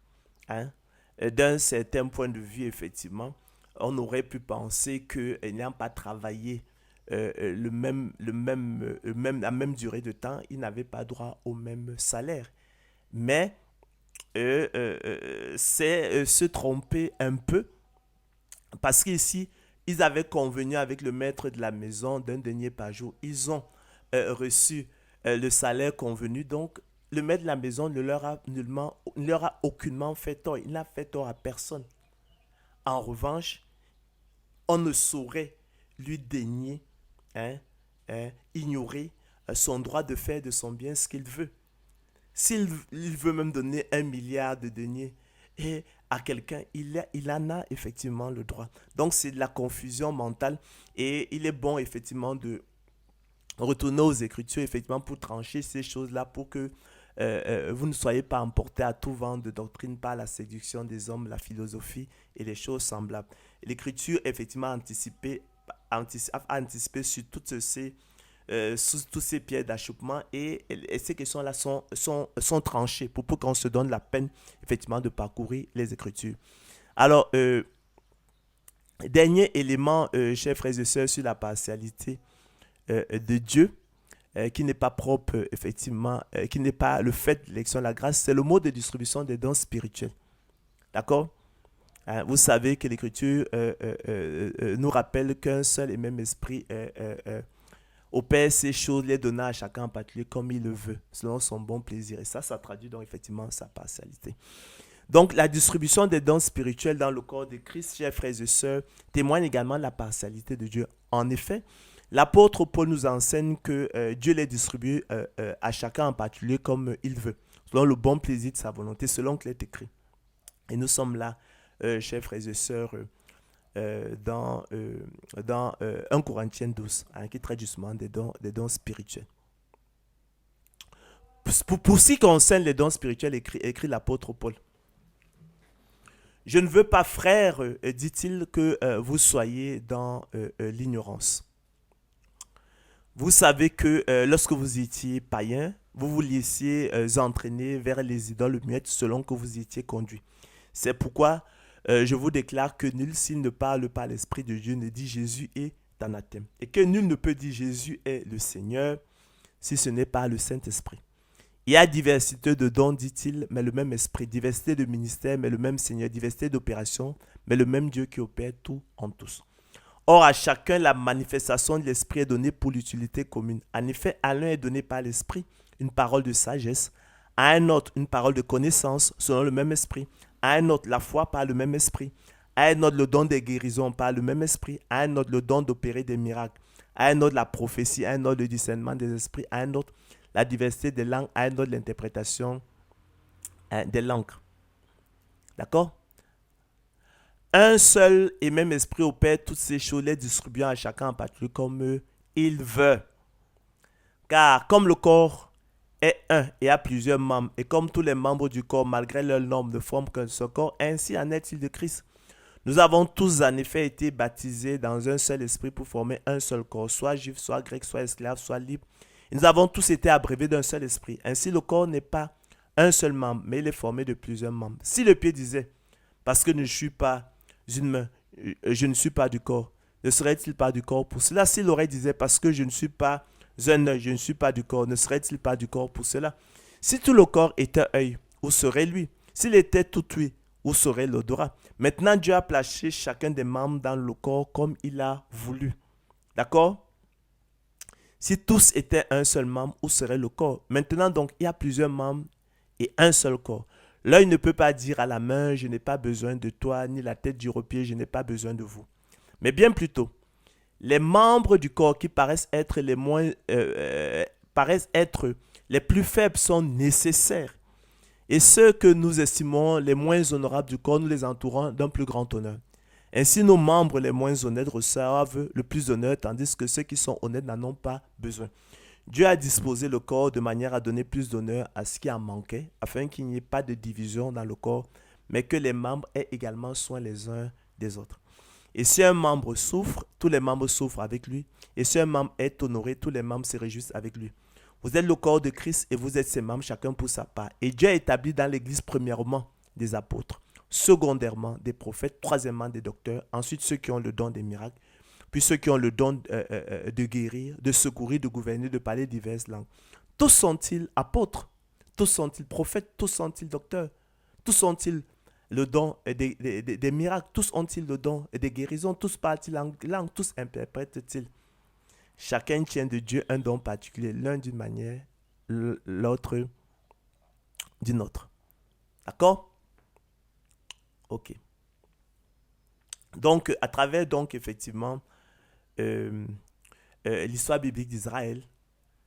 D'un certain point de vue, effectivement, on aurait pu penser qu'ayant pas travaillé la même durée de temps, ils n'avaient pas droit au même salaire. Mais c'est se tromper un peu parce qu'ici, ils avaient convenu avec le maître de la maison d'un denier par jour. Ils ont reçu le salaire convenu. Donc, le maître de la maison ne leur a aucunement fait tort. Il n'a fait tort à personne. En revanche, on ne saurait lui dénier, hein, ignorer son droit de faire de son bien ce qu'il veut. S'il il veut même donner 1 milliard de deniers et à quelqu'un, il en a effectivement le droit. Donc c'est de la confusion mentale et il est bon effectivement de retourner aux Écritures effectivement pour trancher ces choses-là pour que vous ne soyez pas emportés à tout vent de doctrine par la séduction des hommes, la philosophie et les choses semblables. L'Écriture effectivement a anticipé sur toutes ces sous tous ces pieds d'achoppement et ces questions-là sont tranchées pour qu'on se donne la peine effectivement de parcourir les Écritures. Alors, dernier élément, chers frères et sœurs, sur la partialité de Dieu, qui n'est pas propre, effectivement, qui n'est pas le fait de l'élection de la grâce, c'est le mode de distribution des dons spirituels. D'accord. Vous savez que l'Écriture nous rappelle qu'un seul et même esprit opère ces choses, les donna à chacun en particulier comme il le veut, selon son bon plaisir. Et ça traduit donc effectivement sa partialité. Donc, la distribution des dons spirituels dans le corps de Christ, chers frères et sœurs, témoigne également de la partialité de Dieu. En effet, l'apôtre Paul nous enseigne que Dieu les distribue à chacun en particulier comme il veut, selon le bon plaisir de sa volonté, selon qu'il est écrit. Et nous sommes là, chers frères et sœurs, dans 1 Corinthiens 12, hein, qui traite justement des dons spirituels. Pour ce qui concerne les dons spirituels, écrit l'apôtre Paul. Je ne veux pas, frères, dit-il, que vous soyez dans l'ignorance. Vous savez que lorsque vous étiez païen, vous vous laissiez entraîner vers les idoles muettes selon que vous étiez conduit. C'est pourquoi je vous déclare que nul, s'il ne parle pas l'Esprit de Dieu, ne dit Jésus est anathème. Et que nul ne peut dire Jésus est le Seigneur si ce n'est pas le Saint-Esprit. Il y a diversité de dons, dit-il, mais le même Esprit. Diversité de ministères, mais le même Seigneur. Diversité d'opérations, mais le même Dieu qui opère tout en tous. Or, à chacun, la manifestation de l'Esprit est donnée pour l'utilité commune. En effet, à l'un est donné par l'Esprit une parole de sagesse, à un autre une parole de connaissance selon le même Esprit, à un autre la foi par le même Esprit, à un autre le don des guérisons par le même Esprit, à un autre le don d'opérer des miracles, à un autre la prophétie, à un autre le discernement des esprits, à un autre la diversité des langues, à un autre l'interprétation des langues. D'accord? Un seul et même esprit opère toutes ces choses, les distribuant à chacun en particulier comme il veut. Car comme le corps est un et a plusieurs membres, et comme tous les membres du corps, malgré leur nombre, ne forment qu'un seul corps, ainsi en est-il de Christ. Nous avons tous en effet été baptisés dans un seul esprit pour former un seul corps, soit juif, soit grec, soit esclave, soit libre. Et nous avons tous été abreuvés d'un seul esprit. Ainsi le corps n'est pas un seul membre, mais il est formé de plusieurs membres. Si le pied disait, parce que je ne suis pas une main, je ne suis pas du corps, ne serait-il pas du corps pour cela? Si l'oreille disait, parce que je ne suis pas un œil, je ne suis pas du corps, ne serait-il pas du corps pour cela? Si tout le corps était œil, où serait lui? S'il était tout ouïe, où serait l'odorat? Maintenant, Dieu a placé chacun des membres dans le corps comme il a voulu. D'accord? Si tous étaient un seul membre, où serait le corps? Maintenant, donc, il y a plusieurs membres et un seul corps. L'œil ne peut pas dire à la main, je n'ai pas besoin de toi, ni la tête dire au pied, je n'ai pas besoin de vous. Mais bien plutôt, les membres du corps qui paraissent être les plus faibles sont nécessaires. Et ceux que nous estimons les moins honorables du corps, nous les entourons d'un plus grand honneur. Ainsi, nos membres les moins honnêtes reçoivent le plus d'honneur, tandis que ceux qui sont honnêtes n'en ont pas besoin. Dieu a disposé le corps de manière à donner plus d'honneur à ce qui en manquait, afin qu'il n'y ait pas de division dans le corps, mais que les membres aient également soin les uns des autres. Et si un membre souffre, tous les membres souffrent avec lui. Et si un membre est honoré, tous les membres se réjouissent avec lui. Vous êtes le corps de Christ et vous êtes ses membres, chacun pour sa part. Et Dieu a établi dans l'Église premièrement des apôtres, secondairement des prophètes, troisièmement des docteurs, ensuite ceux qui ont le don des miracles, puis ceux qui ont le don de guérir, de secourir, de gouverner, de parler diverses langues. Tous sont-ils apôtres? tous sont-ils prophètes, tous sont-ils docteurs, tous sont-ils le don des miracles, tous ont-ils le don des guérisons, tous parlent-ils en langue, tous interprètent-ils. Chacun tient de Dieu un don particulier, l'un d'une manière, l'autre d'une autre. D'accord? Ok. Donc, à travers, donc, effectivement, euh, l'histoire biblique d'Israël,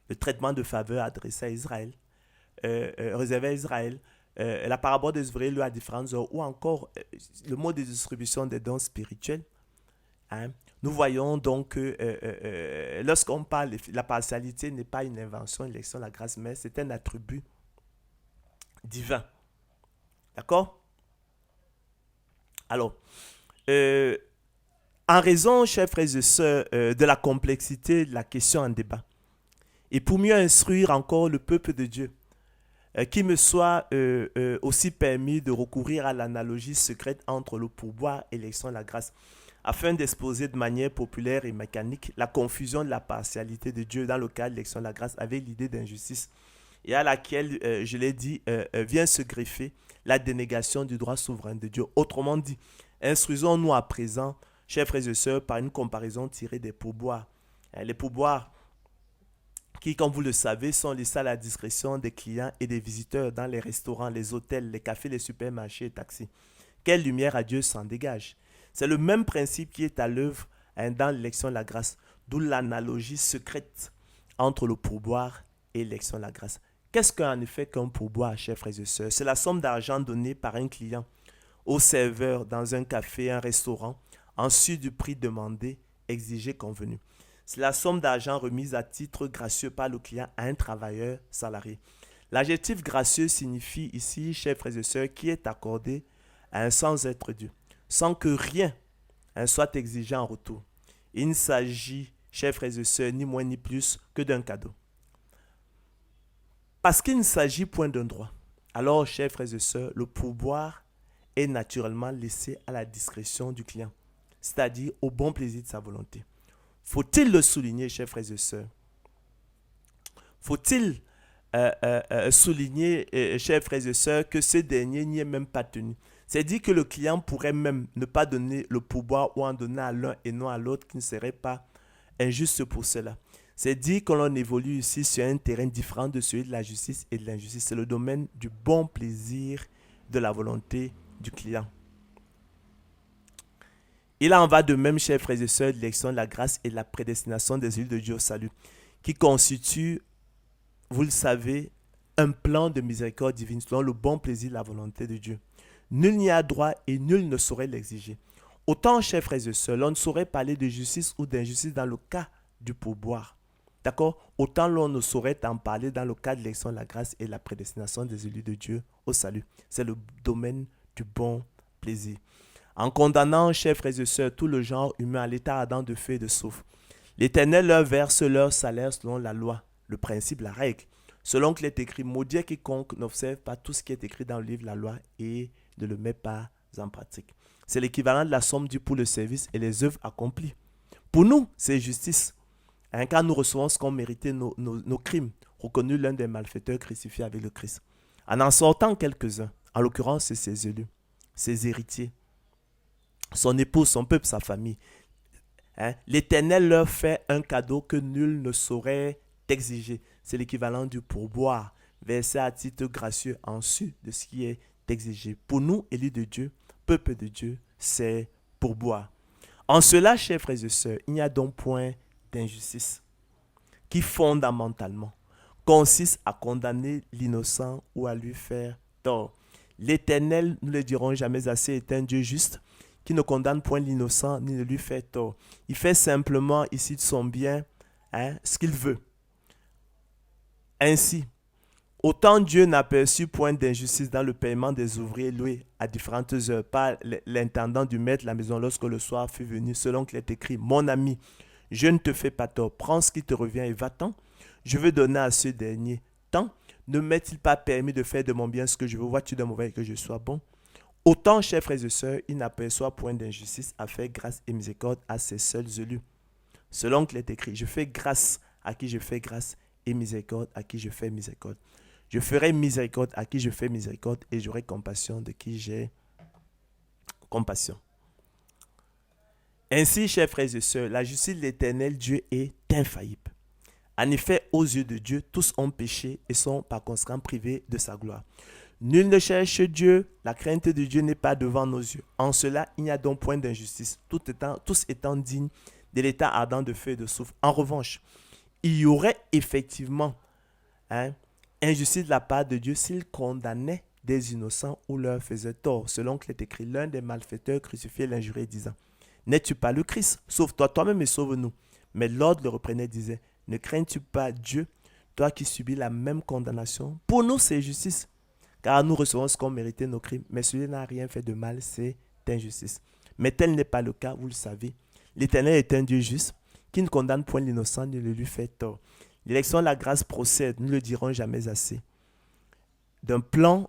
le traitement de faveur adressé à Israël, réservé à Israël, la parabole des ouvriers à différentes heures, ou encore le mode de distribution des dons spirituels. Hein. Nous voyons donc que lorsqu'on parle, la partialité n'est pas une invention, une élection, la grâce, mais c'est un attribut divin. D'accord? Alors, en raison, chers frères et sœurs, de la complexité de la question en débat, et pour mieux instruire encore le peuple de Dieu, qu'il me soit aussi permis de recourir à l'analogie secrète entre le pourboire et l'élection de la grâce, afin d'exposer de manière populaire et mécanique la confusion de la partialité de Dieu dans le cas de l'élection de la grâce avec l'idée d'injustice, et à laquelle, je l'ai dit, vient se greffer la dénégation du droit souverain de Dieu. Autrement dit, instruisons-nous à présent, chers frères et sœurs, par une comparaison tirée des pourboires. Les pourboires qui, comme vous le savez, sont laissés à la discrétion des clients et des visiteurs dans les restaurants, les hôtels, les cafés, les supermarchés et taxis. Quelle lumière à Dieu s'en dégage. C'est le même principe qui est à l'œuvre dans l'élection de la grâce, d'où l'analogie secrète entre le pourboire et l'élection de la grâce. Qu'est-ce qu'en effet qu'un pourboire, chers frères et sœurs? C'est la somme d'argent donnée par un client au serveur dans un café, un restaurant, en sus du prix demandé, exigé, convenu. C'est la somme d'argent remise à titre gracieux par le client à un travailleur salarié. L'adjectif gracieux signifie ici, chers frères et sœurs, qui est accordé à un sans être dû, sans que rien soit exigé en retour. Il ne s'agit, chers frères et sœurs, ni moins ni plus que d'un cadeau. Parce qu'il ne s'agit point d'un droit. Alors, chers frères et sœurs, le pourboire est naturellement laissé à la discrétion du client, c'est-à-dire au bon plaisir de sa volonté. Faut-il le souligner, chers frères et sœurs? Faut-il souligner, chers frères et sœurs, que ce dernier n'y est même pas tenu? C'est dire que le client pourrait même ne pas donner le pourboire ou en donner à l'un et non à l'autre, qui ne serait pas injuste pour cela. C'est dire que l'on évolue ici sur un terrain différent de celui de la justice et de l'injustice. C'est le domaine du bon plaisir de la volonté du client. Il en va de même, chers frères et sœurs, de l'élection de la grâce et de la prédestination des élus de Dieu au salut, qui constitue, vous le savez, un plan de miséricorde divine selon le bon plaisir de la volonté de Dieu. Nul n'y a droit et nul ne saurait l'exiger. Autant, chers frères et sœurs, l'on ne saurait parler de justice ou d'injustice dans le cas du pourboire. D'accord? Autant l'on ne saurait en parler dans le cas de l'élection de la grâce et de la prédestination des élus de Dieu au salut. C'est le domaine du bon plaisir. En condamnant, chers frères et sœurs, tout le genre humain à l'état ardent de feu et de soufre, l'Éternel leur verse leur salaire selon la loi, le principe, la règle. Selon qu'il est écrit, maudit quiconque n'observe pas tout ce qui est écrit dans le livre de la loi et ne le met pas en pratique. C'est l'équivalent de la somme due pour le service et les œuvres accomplies. Pour nous, c'est justice. Car nous recevons ce qu'ont mérité nos crimes, reconnus l'un des malfaiteurs crucifiés avec le Christ. En sortant quelques-uns, en l'occurrence, c'est ses élus, ses héritiers, son épouse, son peuple, sa famille. L'Éternel leur fait un cadeau que nul ne saurait exiger. C'est l'équivalent du pourboire, versé à titre gracieux en sus de ce qui est exigé. Pour nous, élus de Dieu, peuple de Dieu, c'est pourboire. En cela, chers frères et sœurs, il n'y a donc point d'injustice qui fondamentalement consiste à condamner l'innocent ou à lui faire tort. L'Éternel, nous ne le dirons jamais assez, est un Dieu juste qui ne condamne point l'innocent ni ne lui fait tort. Il fait simplement ici de son bien ce qu'il veut. Ainsi, autant Dieu n'aperçut point d'injustice dans le paiement des ouvriers loués à différentes heures par l'intendant du maître de la maison lorsque le soir fut venu, selon qu'il est écrit, mon ami, je ne te fais pas tort, prends ce qui te revient et va-t'en. Je veux donner à ce dernier tant. Ne m'est-il pas permis de faire de mon bien ce que je veux? Vois-tu de mauvais que je sois bon? Autant, chers frères et sœurs, il n'aperçoit point d'injustice à faire grâce et miséricorde à ses seuls élus. Selon qu'il est écrit, je fais grâce à qui je fais grâce et miséricorde à qui je fais miséricorde. Je ferai miséricorde à qui je fais miséricorde et j'aurai compassion de qui j'ai compassion. Ainsi, chers frères et sœurs, la justice de l'Éternel Dieu est infaillible. En effet, aux yeux de Dieu, tous ont péché et sont par conséquent privés de sa gloire. Nul ne cherche Dieu, la crainte de Dieu n'est pas devant nos yeux. En cela, il n'y a donc point d'injustice, tous étant dignes de l'état ardent de feu et de soufre. En revanche, il y aurait effectivement injustice de la part de Dieu s'il condamnait des innocents ou leur faisait tort. Selon qu'il est écrit, l'un des malfaiteurs crucifiait l'injurié disant, n'es-tu pas le Christ? Sauve-toi toi-même et sauve-nous. Mais l'ordre le reprenait et disait, ne crains-tu pas Dieu, toi qui subis la même condamnation? Pour nous, c'est justice, car nous recevons ce qu'ont mérité nos crimes. Mais celui n'a rien fait de mal, c'est injustice. Mais tel n'est pas le cas, vous le savez. L'Éternel est un Dieu juste, qui ne condamne point l'innocent ni ne lui fait tort. L'élection de la grâce procède, nous ne le dirons jamais assez, d'un plan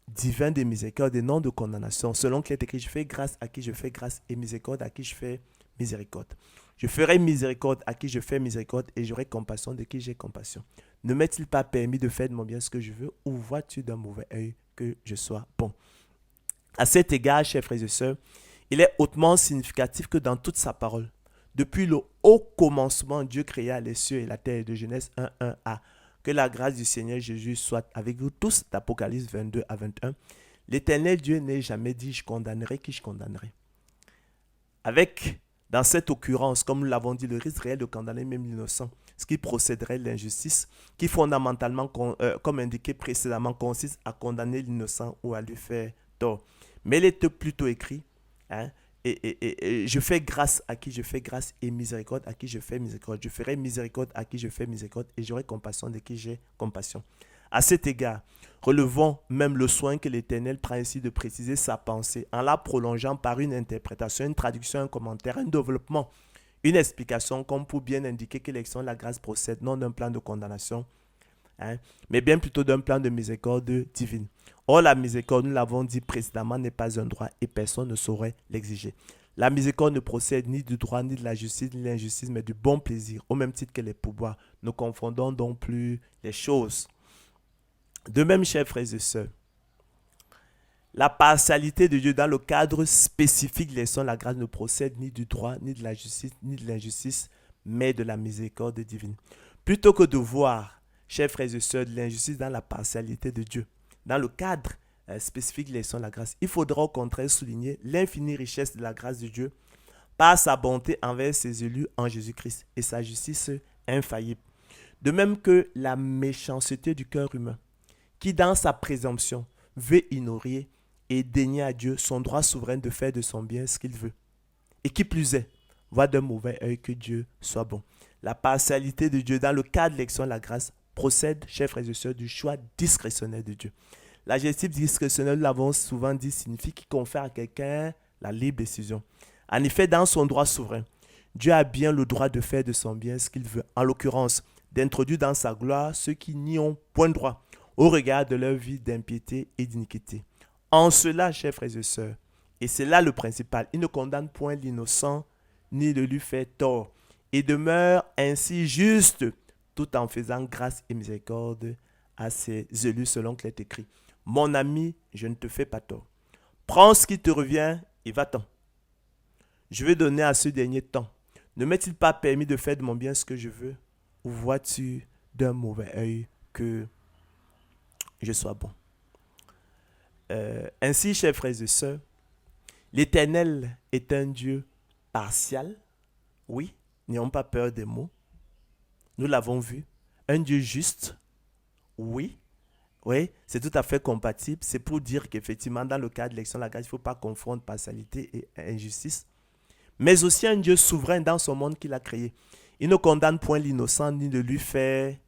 divin de miséricorde et non de condamnation. Selon qu'il est écrit, je fais grâce à qui je fais grâce et miséricorde à qui je fais miséricorde. Je ferai miséricorde à qui je fais miséricorde et j'aurai compassion de qui j'ai compassion. Ne m'est-il pas permis de faire de mon bien ce que je veux ou vois-tu d'un mauvais œil que je sois bon? À cet égard, chers frères et sœurs, il est hautement significatif que dans toute sa parole, depuis le haut commencement, Dieu créa les cieux et la terre de Genèse 1:1a. Que la grâce du Seigneur Jésus soit avec vous tous, d'Apocalypse 22 à 21. L'Éternel Dieu n'est jamais dit, je condamnerai qui je condamnerai. Avec, dans cette occurrence, comme nous l'avons dit, le risque réel de condamner même l'innocent, ce qui procéderait de l'injustice, qui fondamentalement, comme indiqué précédemment, consiste à condamner l'innocent ou à lui faire tort. Mais il est plutôt écrit, et je fais grâce à qui je fais grâce et miséricorde à qui je fais miséricorde. Je ferai miséricorde à qui je fais miséricorde et j'aurai compassion de qui j'ai compassion. À cet égard, relevons même le soin que l'Éternel prend ici de préciser sa pensée en la prolongeant par une interprétation, une traduction, un commentaire, un développement, une explication comme pour bien indiquer que l'élection de la grâce procède non d'un plan de condamnation, mais bien plutôt d'un plan de miséricorde divine. Or, la miséricorde, nous l'avons dit précédemment, n'est pas un droit et personne ne saurait l'exiger. La miséricorde ne procède ni du droit, ni de la justice, ni de l'injustice, mais du bon plaisir, au même titre que les pouvoirs. Ne confondons donc plus les choses. De même, chers frères et sœurs, la partialité de Dieu dans le cadre spécifique de l'élection de la grâce ne procède ni du droit, ni de la justice, ni de l'injustice, mais de la miséricorde divine. Plutôt que de voir, chers frères et sœurs, de l'injustice dans la partialité de Dieu, dans le cadre spécifique de l'élection de la grâce, il faudra au contraire souligner l'infinie richesse de la grâce de Dieu par sa bonté envers ses élus en Jésus-Christ et sa justice infaillible. De même que la méchanceté du cœur humain, qui dans sa présomption veut ignorer et dénier à Dieu son droit souverain de faire de son bien ce qu'il veut, et qui plus est, voit d'un mauvais œil que Dieu soit bon. La partialité de Dieu dans le cadre de l'élection de la grâce procède, chers frères et sœurs, du choix discrétionnaire de Dieu. La justice discrétionnelle, nous l'avons souvent dit, signifie qu'il confère à quelqu'un la libre décision. En effet, dans son droit souverain, Dieu a bien le droit de faire de son bien ce qu'il veut. En l'occurrence, d'introduire dans sa gloire ceux qui n'y ont point droit au regard de leur vie d'impiété et d'iniquité. En cela, chers frères et sœurs, et c'est là le principal, il ne condamne point l'innocent ni ne lui fait tort et demeure ainsi juste tout en faisant grâce et miséricorde à ses élus selon qu'il est écrit. Mon ami, je ne te fais pas tort. Prends ce qui te revient et va-t'en. Je vais donner à ce dernier temps. Ne m'est-il pas permis de faire de mon bien ce que je veux? Ou vois-tu d'un mauvais œil que je sois bon? Ainsi, chers frères et sœurs, l'Éternel est un Dieu partial. Oui, n'ayons pas peur des mots. Nous l'avons vu. Un Dieu juste. Oui. Oui, c'est tout à fait compatible. C'est pour dire qu'effectivement, dans le cas de l'élection de la grâce, il ne faut pas confondre partialité et injustice. Mais aussi un Dieu souverain dans son monde qu'il a créé. Il ne condamne point l'innocent ni ne lui fait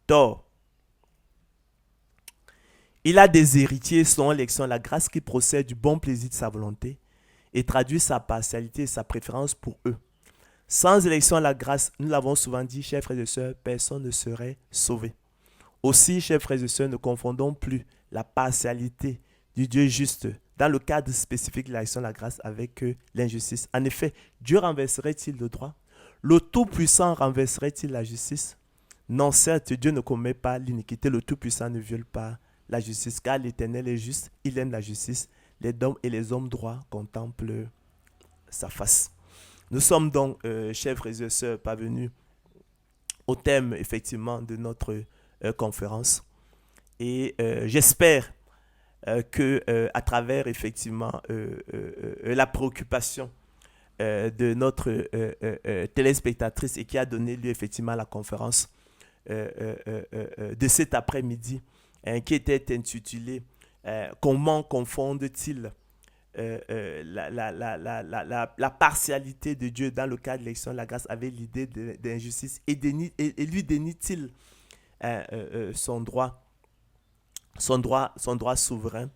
tort. Il a des héritiers selon l'élection de la grâce qui procèdent du bon plaisir de sa volonté et traduit sa partialité et sa préférence pour eux. Sans élection de la grâce, nous l'avons souvent dit, chers frères et sœurs, personne ne serait sauvé. Aussi, chers frères et sœurs, ne confondons plus la partialité du Dieu juste dans le cadre spécifique de l'élection de la grâce avec l'injustice. En effet, Dieu renverserait-il le droit? Le Tout-Puissant renverserait-il la justice? Non, certes, Dieu ne commet pas l'iniquité, le Tout-Puissant ne viole pas la justice, car l'Éternel est juste, il aime la justice. Les hommes droits contemplent sa face. Nous sommes donc, chers frères et sœurs, parvenus au thème, effectivement, de notre conférence. Et j'espère que à travers, effectivement, la préoccupation de notre téléspectatrice et qui a donné lieu, effectivement, à la conférence, de cet après-midi, qui était intitulé Comment confondent-ils la partialité de Dieu dans le cas de l'élection de la grâce avec l'idée d'injustice et lui dénie-t-il son droit souverain.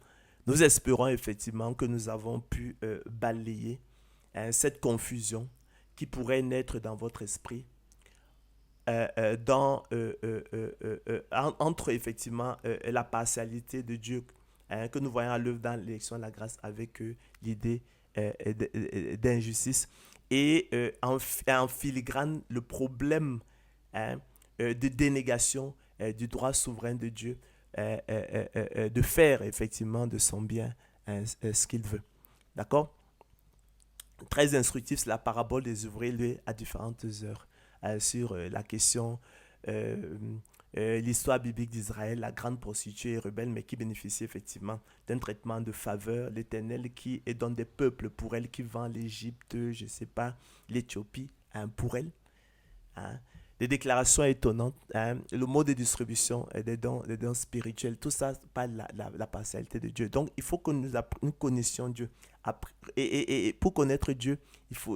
Nous espérons effectivement que nous avons pu balayer cette confusion qui pourrait naître dans votre esprit entre effectivement la partialité de Dieu que nous voyons à l'œuvre dans l'élection de la grâce avec l'idée d'injustice et en filigrane le problème de dénégation du droit souverain de Dieu de faire effectivement de son bien ce qu'il veut. D'accord? Très instructif, c'est la parabole des ouvriers loués à différentes heures sur la question, l'histoire biblique d'Israël, la grande prostituée et rebelle, mais qui bénéficie effectivement d'un traitement de faveur, l'Éternel qui est dans des peuples pour elle, qui vend l'Égypte, je ne sais pas, l'Éthiopie, pour elle. Hein. Des déclarations étonnantes, le mode de distribution des dons spirituels, tout ça parle de la partialité de Dieu. Donc, il faut que nous connaissions Dieu. Et pour connaître Dieu,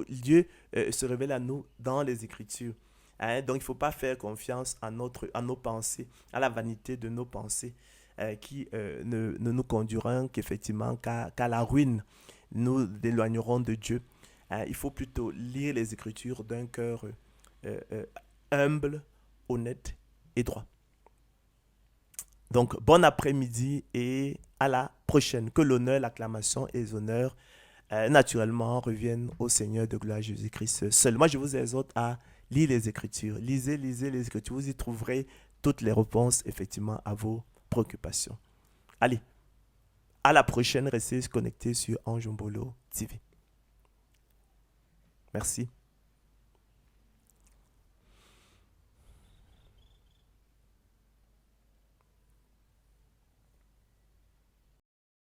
Dieu se révèle à nous dans les Écritures. Donc, il ne faut pas faire confiance à nos pensées, à la vanité de nos pensées qui ne nous conduiront qu'effectivement qu'à la ruine. Nous éloignerons de Dieu. Il faut plutôt lire les Écritures d'un cœur humble, honnête et droit. Donc, bon après-midi et à la prochaine. Que l'honneur, l'acclamation et les honneurs, naturellement, reviennent au Seigneur de gloire Jésus-Christ seul. Moi, je vous exhorte à lire les Écritures. Lisez les Écritures. Vous y trouverez toutes les réponses, effectivement, à vos préoccupations. Allez, à la prochaine. Restez connectés sur Ange Mbolo TV. Merci.